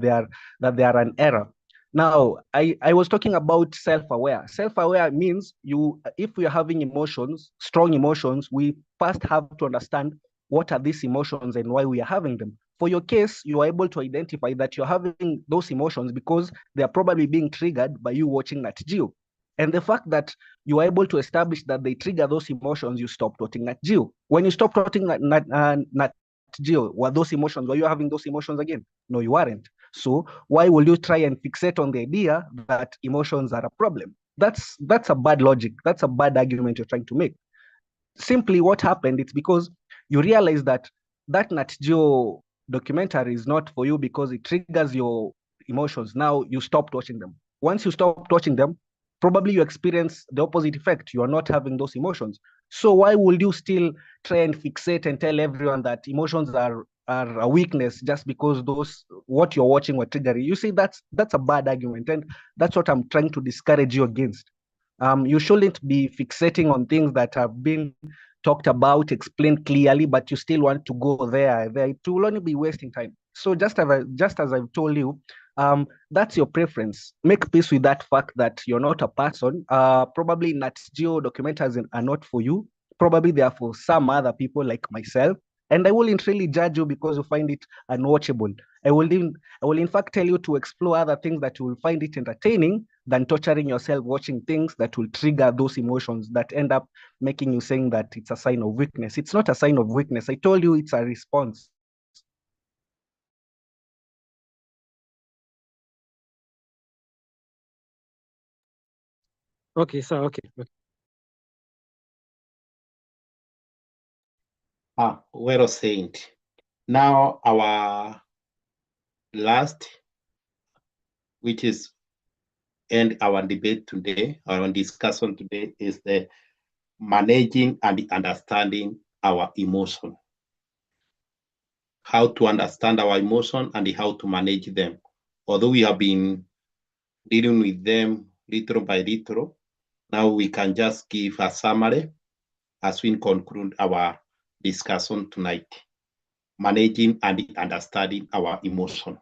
they are an error. Now, I was talking about self-aware. Self-aware means if we are having emotions, strong emotions, we first have to understand what are these emotions and why we are having them. For your case, you are able to identify that you're having those emotions because they are probably being triggered by you watching Nat Geo. And the fact that you are able to establish that they trigger those emotions, you stopped watching Nat Geo. When you stopped watching Nat Geo, were you having those emotions again? No, you weren't. So why will you try and fixate on the idea that emotions are a problem? That's a bad logic. That's a bad argument you're trying to make. Simply what happened, it's because you realize that Nat Geo documentary is not for you because it triggers your emotions. Now you stopped watching them. Once you stopped watching them, probably you experience the opposite effect. You are not having those emotions. So why would you still try and fixate and tell everyone that emotions are a weakness just because what you're watching were triggering? You see, that's a bad argument, and that's what I'm trying to discourage you against. You shouldn't be fixating on things that have been talked about, explained clearly, but you still want to go there. It will only be wasting time. So just as I've told you, that's your preference. Make peace with that fact that you're not a person. Probably Nat Geo documentaries are not for you. Probably they are for some other people like myself. And I wouldn't really judge you because you find it unwatchable. I will in fact tell you to explore other things that you will find it entertaining than torturing yourself watching things that will trigger those emotions that end up making you saying that it's a sign of weakness. It's not a sign of weakness. I told you it's a response. Okay, sir. Okay. Well said. Now our last, which is end our debate today, our discussion today, is the managing and understanding our emotion. How to understand our emotion and how to manage them. Although we have been dealing with them little by little, now we can just give a summary as we conclude our discussion tonight. Managing and understanding our emotion.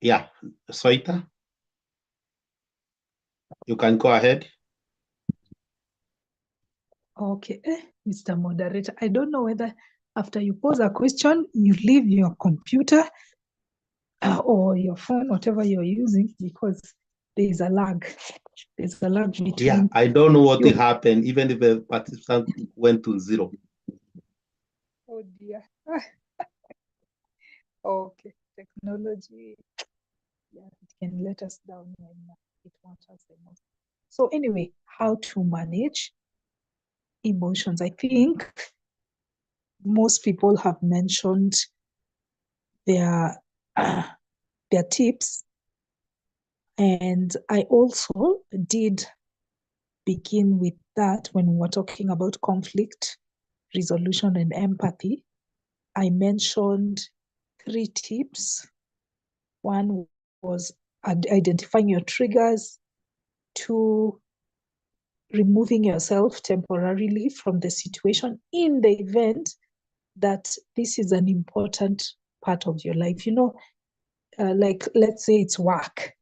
Yeah, Soita, you can go ahead. Okay, Mr. Moderator, I don't know whether after you pose a question, you leave your computer or your phone, whatever you're using, because there is a lag. There's a lag between. Yeah, I don't know what happened, even if the participant went to 0. Oh dear. Okay, technology, yeah, it can let us down when it wants us the most. So anyway, how to manage emotions? I think most people have mentioned their tips, and I also did begin with that when we were talking about conflict resolution and empathy. I mentioned 3 tips. One was identifying your triggers. 2, removing yourself temporarily from the situation in the event that this is an important part of your life. You know, like let's say it's work.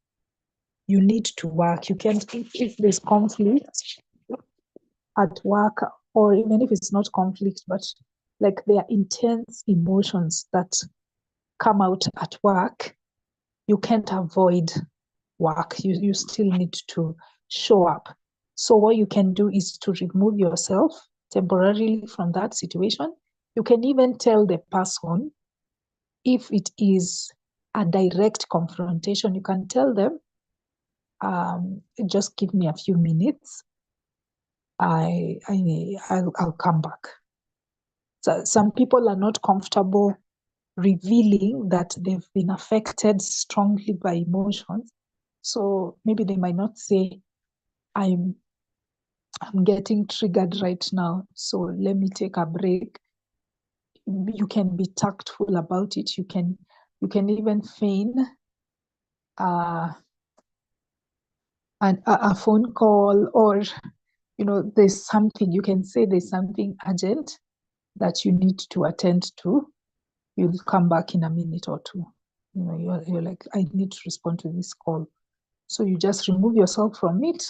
You need to work. You can't, if there's conflict at work, or even if it's not conflict, but like there are intense emotions that come out at work, you can't avoid work. You still need to show up. So what you can do is to remove yourself temporarily from that situation. You can even tell the person, if it is a direct confrontation, you can tell them, just give me a few minutes. I'll come back. So some people are not comfortable revealing that they've been affected strongly by emotions. So maybe they might not say, I'm getting triggered right now, so let me take a break. You can be tactful about it. You can even feign a phone call, or there's something you can say. There's something urgent that you need to attend to. You'll come back in a minute or two. You're like, I need to respond to this call. So you just remove yourself from it,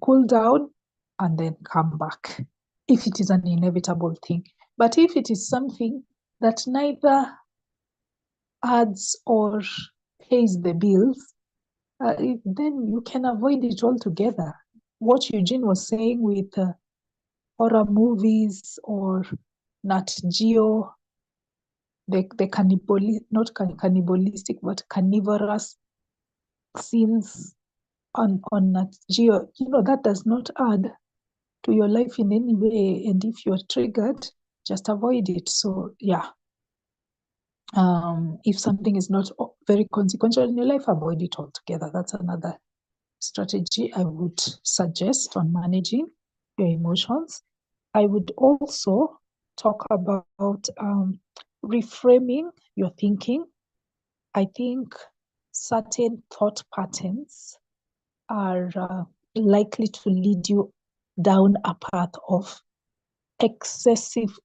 cool down, and then come back, if it is an inevitable thing. But if it is something that neither adds or pays the bills, then you can avoid it altogether. What Eugene was saying with horror movies or Nat Geo, the not cannibalistic, but carnivorous scenes on Nat Geo, that does not add to your life in any way. And if you're triggered, just avoid it. So yeah. If something is not very consequential in your life, avoid it altogether. That's another strategy I would suggest on managing your emotions. I would also talk about reframing your thinking. I think certain thought patterns are likely to lead you down a path of excessive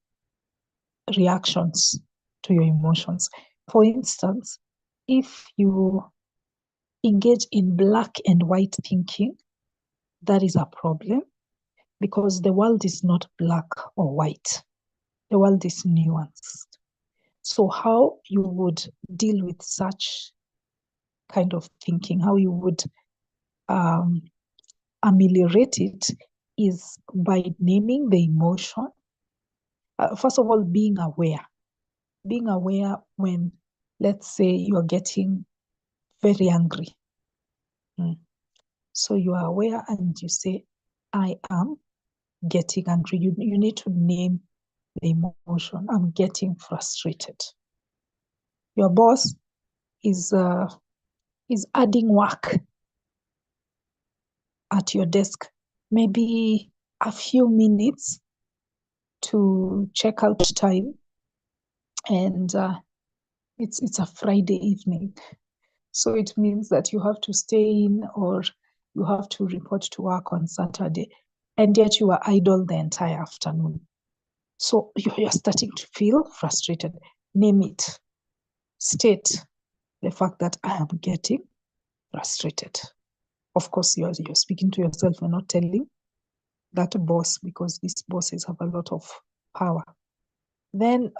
reactions to your emotions. For instance, if you engage in black and white thinking, that is a problem, because the world is not black or white. The world is nuanced. So how you would deal with such kind of thinking, how you would ameliorate it, is by naming the emotion. First of all, being aware when, let's say, you are getting very angry. So you are aware and you say, I am getting angry. You need to name the emotion. I'm getting frustrated. Your boss is adding work at your desk, maybe a few minutes to check out time, and it's a Friday evening. So it means that you have to stay in, or you have to report to work on Saturday, and yet you are idle the entire afternoon. So you're starting to feel frustrated. Name it. State the fact that I am getting frustrated. Of course, you're speaking to yourself. You're not telling that boss, because these bosses have a lot of power. Then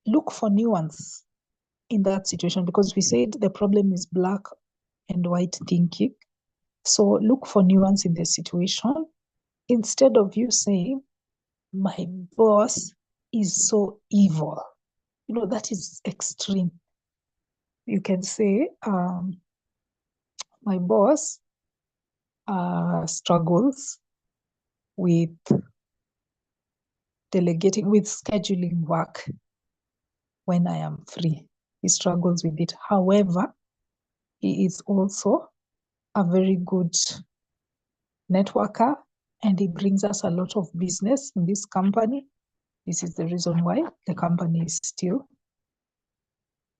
look for nuance in that situation, because we said the problem is black and white thinking. So look for nuance in the situation. Instead of you saying, my boss is so evil, that is extreme. You can say, my boss struggles with scheduling work when I am free. He struggles with it. However, he is also a very good networker, and he brings us a lot of business in this company. This is the reason why the company is still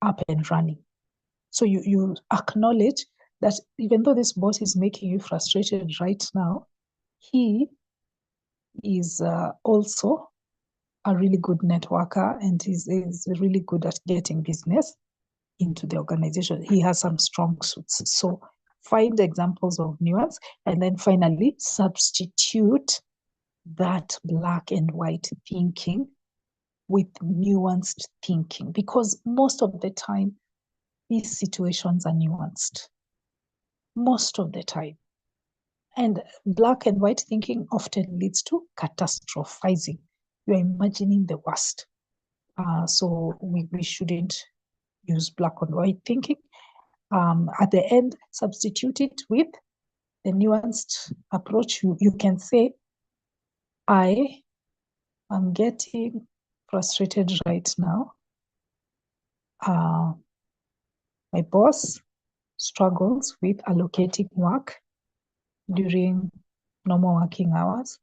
up and running. So you acknowledge that even though this boss is making you frustrated right now, he is also a really good networker, and is really good at getting business into the organization. He has some strong suits. So find examples of nuance, and then finally substitute that black and white thinking with nuanced thinking, because most of the time these situations are nuanced. Most of the time. And black and white thinking often leads to catastrophizing. You're imagining the worst. So we shouldn't use black and white thinking. At the end, substitute it with the nuanced approach. You can say, I am getting frustrated right now. My boss struggles with allocating work during normal working hours,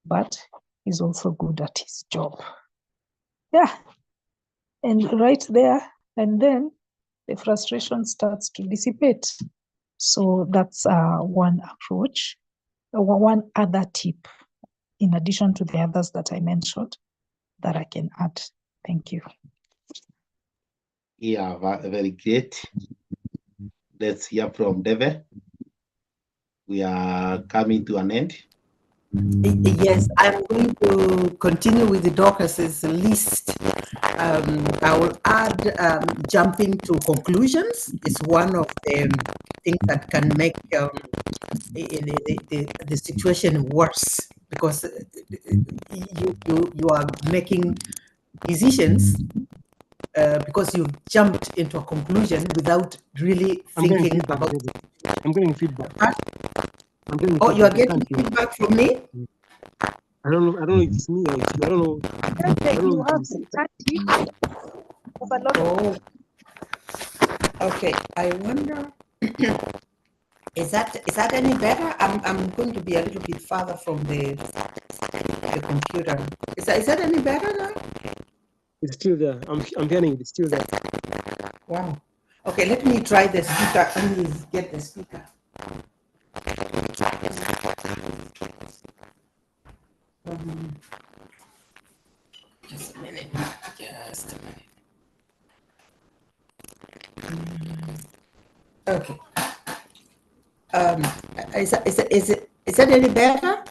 but he's also good at his job. Yeah. And right there, and then the frustration starts to dissipate. So that's one approach. One other tip, in addition to the others that I mentioned, that I can add. Thank you. Yeah, very great. Let's hear from Deve. We are coming to an end. Yes, I'm going to continue with the Dorcas's list. I will add jumping to conclusions is one of the things that can make the situation worse, because you are making decisions because you've jumped into a conclusion without really thinking about it. I'm getting feedback. I'm getting Oh, you are feedback. I getting can't hear. feedback from me? I don't know if it's me or it's you. I don't know. I Like don't you know have if it's static of a lot of Oh, okay. I wonder, is that any better? I'm going to be a little bit farther from the computer. Is that any better now? it's still there. I'm hearing it. It's still there. Wow. Okay, let me try the speaker. Let me get the speaker. Just a minute. Just a minute. Okay. Is that any better?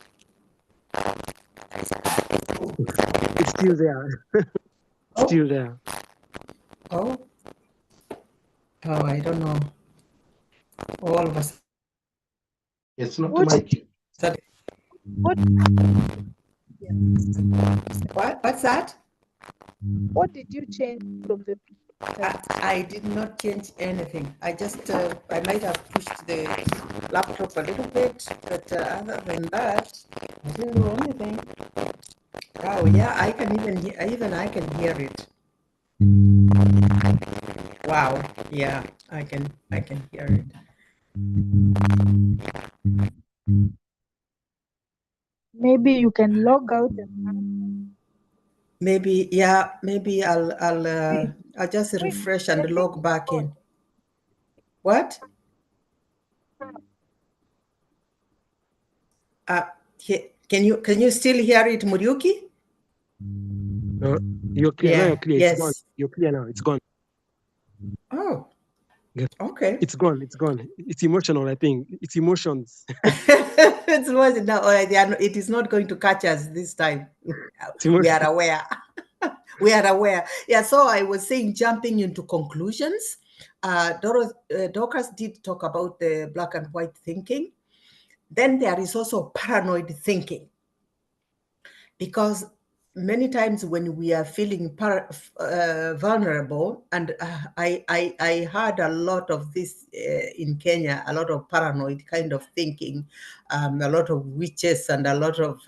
It's still there. Still there. Oh. Oh, I don't know. All of us. It's not What? my. What? What's that? What did you change from the? I did not change anything. I just, I might have pushed the laptop a little bit, but other than that, I didn't do anything. Oh yeah, I can even I can hear it. Wow, yeah, I can hear it. Maybe you can log out and Maybe, yeah, maybe I'll just refresh and log back in. What? Can you still hear it, Muriuki? You're clear. Yeah, Now you're clear. yes. It's gone. You're clear now. It's gone. Oh, Yes. okay. It's gone. It's gone. It's emotional, I think. It's emotions. It's was now. It is not going to catch us this time. We are aware. We are aware. Yeah. So I was saying, jumping into conclusions. Dorcas did talk about the black and white thinking. Then there is also paranoid thinking, because many times when we are feeling vulnerable, and I heard a lot of this in Kenya, a lot of paranoid kind of thinking, a lot of witches, and a lot of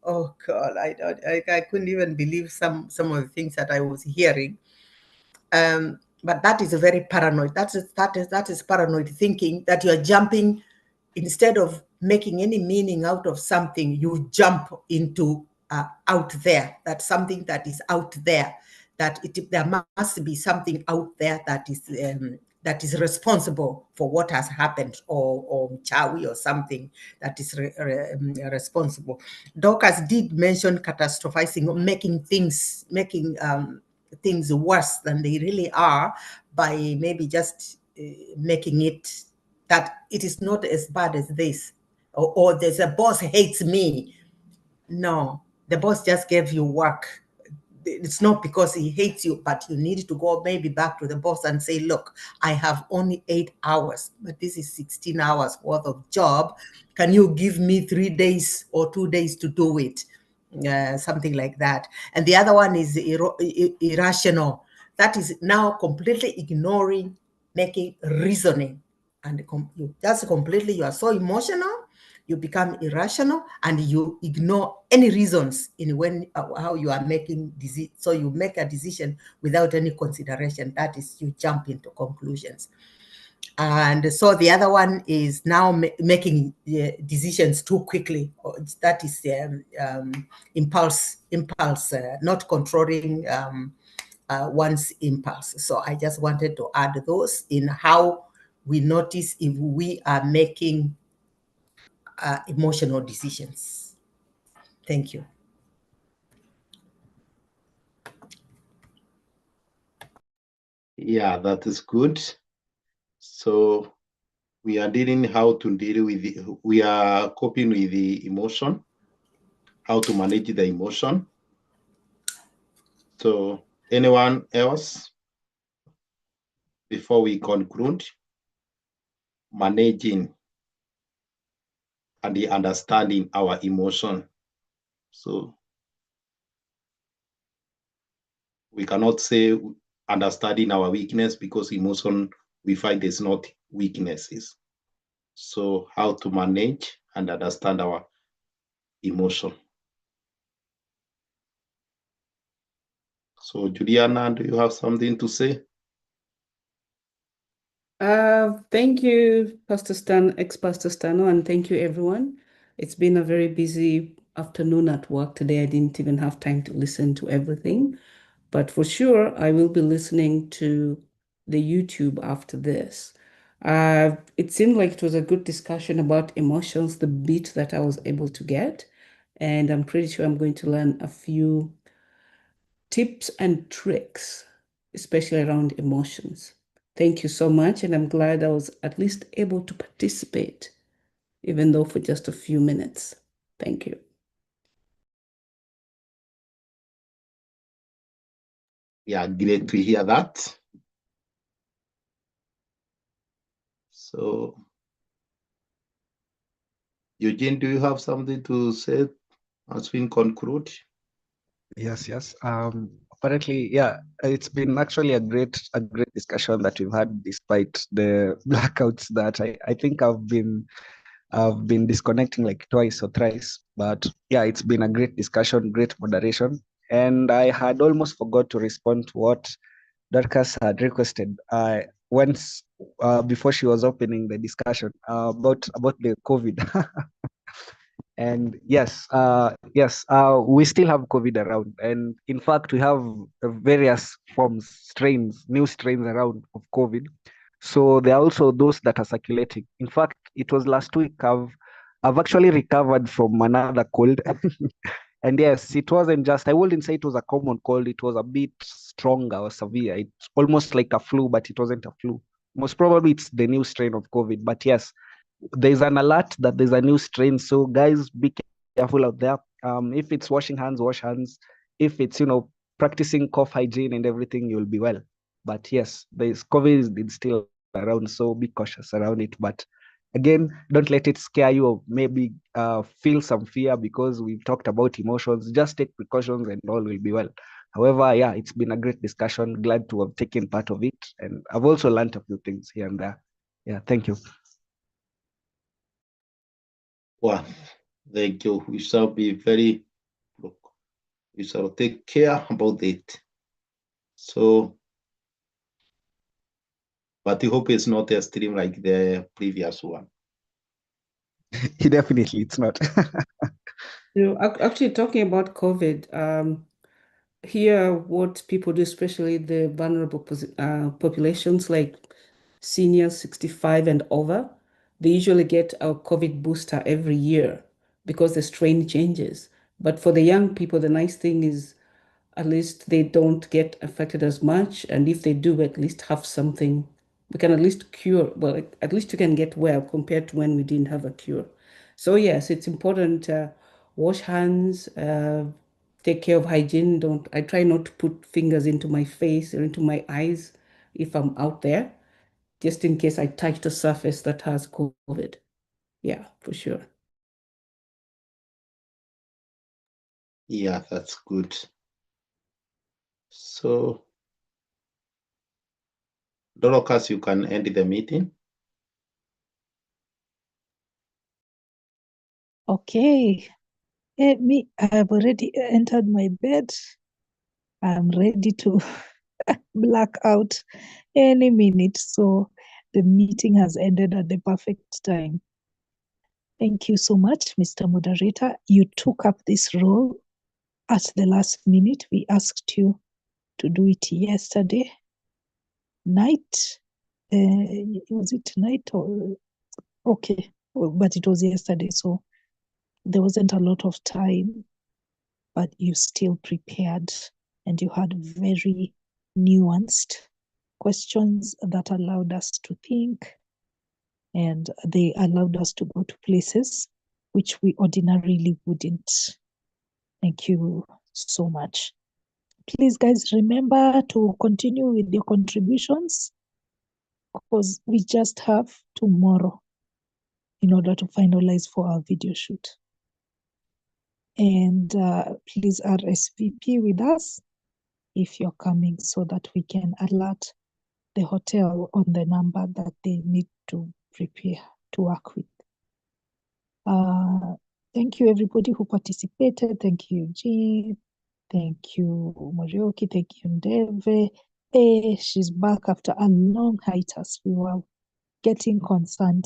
oh God, I couldn't even believe some of the things that I was hearing. But that is a very paranoid. That is paranoid thinking, that you are jumping, instead of making any meaning out of something, you jump into out there. That's something that is out there. There must be something out there that is responsible for what has happened, or Chawi or something that is responsible. Dorcas did mention catastrophizing, making things worse than they really are, by maybe just making it that it is not as bad as this, or there's a boss hates me. No, the boss just gave you work. It's not because he hates you, but you need to go maybe back to the boss and say, look, I have only 8 hours, but this is 16 hours worth of job. Can you give me 3 days or 2 days to do it? Something like that. And the other one is irrational. That is now completely ignoring, making reasoning. And you are so emotional, you become irrational, and you ignore any reasons in how you are making decision. So you make a decision without any consideration. That is, you jump into conclusions. And so the other one is now making decisions too quickly. That is impulse, not controlling one's impulse. So I just wanted to add those in how we notice if we are making emotional decisions. Thank you. Yeah, that is good. So we are dealing how to deal with we are coping with the emotion, how to manage the emotion. So anyone else before we conclude? Managing and the understanding our emotion. So we cannot say understanding our weakness, because emotion we find is not weaknesses. So how to manage and understand our emotion. So Juliana, do you have something to say? Thank you, Pastor Stan, ex-Pastor Stano, and thank you, everyone. It's been a very busy afternoon at work today. I didn't even have time to listen to everything, but for sure, I will be listening to the YouTube after this. It seemed like it was a good discussion about emotions, the bit that I was able to get, and I'm pretty sure I'm going to learn a few tips and tricks, especially around emotions. Thank you so much, and I'm glad I was at least able to participate, even though for just a few minutes. Thank you. Yeah, great to hear that. So, Eugene, do you have something to say as we conclude? Yes. Apparently, yeah, it's been actually a great discussion that we've had despite the blackouts that I think I've been disconnecting like twice or thrice. But yeah, it's been a great discussion, great moderation. And I had almost forgot to respond to what Dorcas had requested once before she was opening the discussion about the COVID. And yes, we still have COVID around, and in fact, we have various new strains around of COVID. So there are also those that are circulating. In fact, it was last week I've actually recovered from another cold, and yes, it wasn't just, I wouldn't say it was a common cold. It was a bit stronger or severe. It's almost like a flu, but it wasn't a flu. Most probably, it's the new strain of COVID. But yes, there's an alert that there's a new strain. So guys, be careful out there. If it's washing hands, wash hands. If it's, practicing cough hygiene and everything, you'll be well. But yes, there's COVID is still around, so be cautious around it. But again, don't let it scare you or maybe feel some fear, because we've talked about emotions. Just take precautions and all will be well. However, yeah, it's been a great discussion. Glad to have taken part of it. And I've also learned a few things here and there. Yeah, thank you. Well, thank you. We shall be we shall take care about it. So, but I hope it's not a stream like the previous one. Definitely, it's not. Actually, talking about COVID, here, what people do, especially the vulnerable populations like seniors 65 and over, they usually get a COVID booster every year because the strain changes. But for the young people, the nice thing is at least they don't get affected as much. And if they do, at least have something, we can at least cure, well, at least you can get well compared to when we didn't have a cure. So yes, it's important to wash hands, take care of hygiene. I try not to put fingers into my face or into my eyes if I'm out there, just in case I touch a surface that has COVID. Yeah, for sure. Yeah, that's good. So, Dorcas, you can end the meeting. Okay. Me, I have already entered my bed. I'm ready to black out any minute. So the meeting has ended at the perfect time. Thank you so much, Mr. Moderator. You took up this role at the last minute. We asked you to do it yesterday night. Was it night or okay? But it was yesterday, so there wasn't a lot of time, but you still prepared and you had very nuanced questions that allowed us to think, and they allowed us to go to places which we ordinarily wouldn't. Thank you so much. Please, guys, remember to continue with your contributions, because we just have tomorrow in order to finalize for our video shoot. And please RSVP with us if you're coming, so that we can alert the hotel on the number that they need to prepare. to work with. Thank you, everybody who participated. Thank you, Jean. Thank you, Morioki. Thank you, Ndeve. Hey, she's back after a long hiatus. We were getting concerned.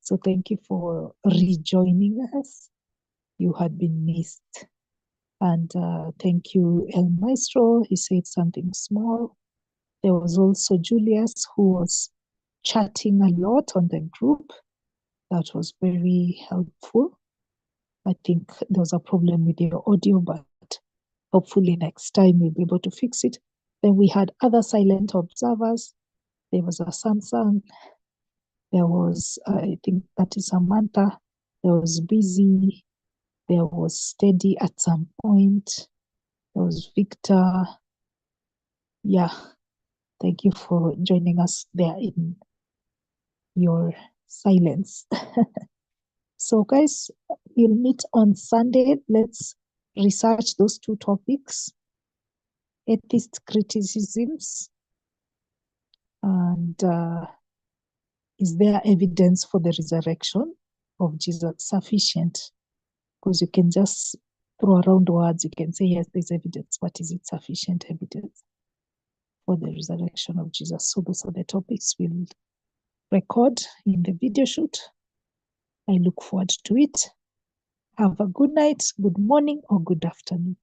So thank you for rejoining us. You had been missed. And thank you, El Maestro. He said something small. There was also Julius, who was chatting a lot on the group. That was very helpful. I think there was a problem with your audio, but hopefully next time we'll be able to fix it. Then we had other silent observers. There was a Samsung. There was, I think that is Samantha. There was Busy. There was Steady at some point. There was Victor. Yeah, thank you for joining us there in your silence. So guys, we'll meet on Sunday. Let's research those two topics, atheist criticisms, and is there evidence for the resurrection of Jesus sufficient? Because you can just throw around words, you can say, yes, there's evidence, but is it sufficient evidence for the resurrection of Jesus? So those are the topics we'll record in the video shoot. I look forward to it. Have a good night, good morning, or good afternoon.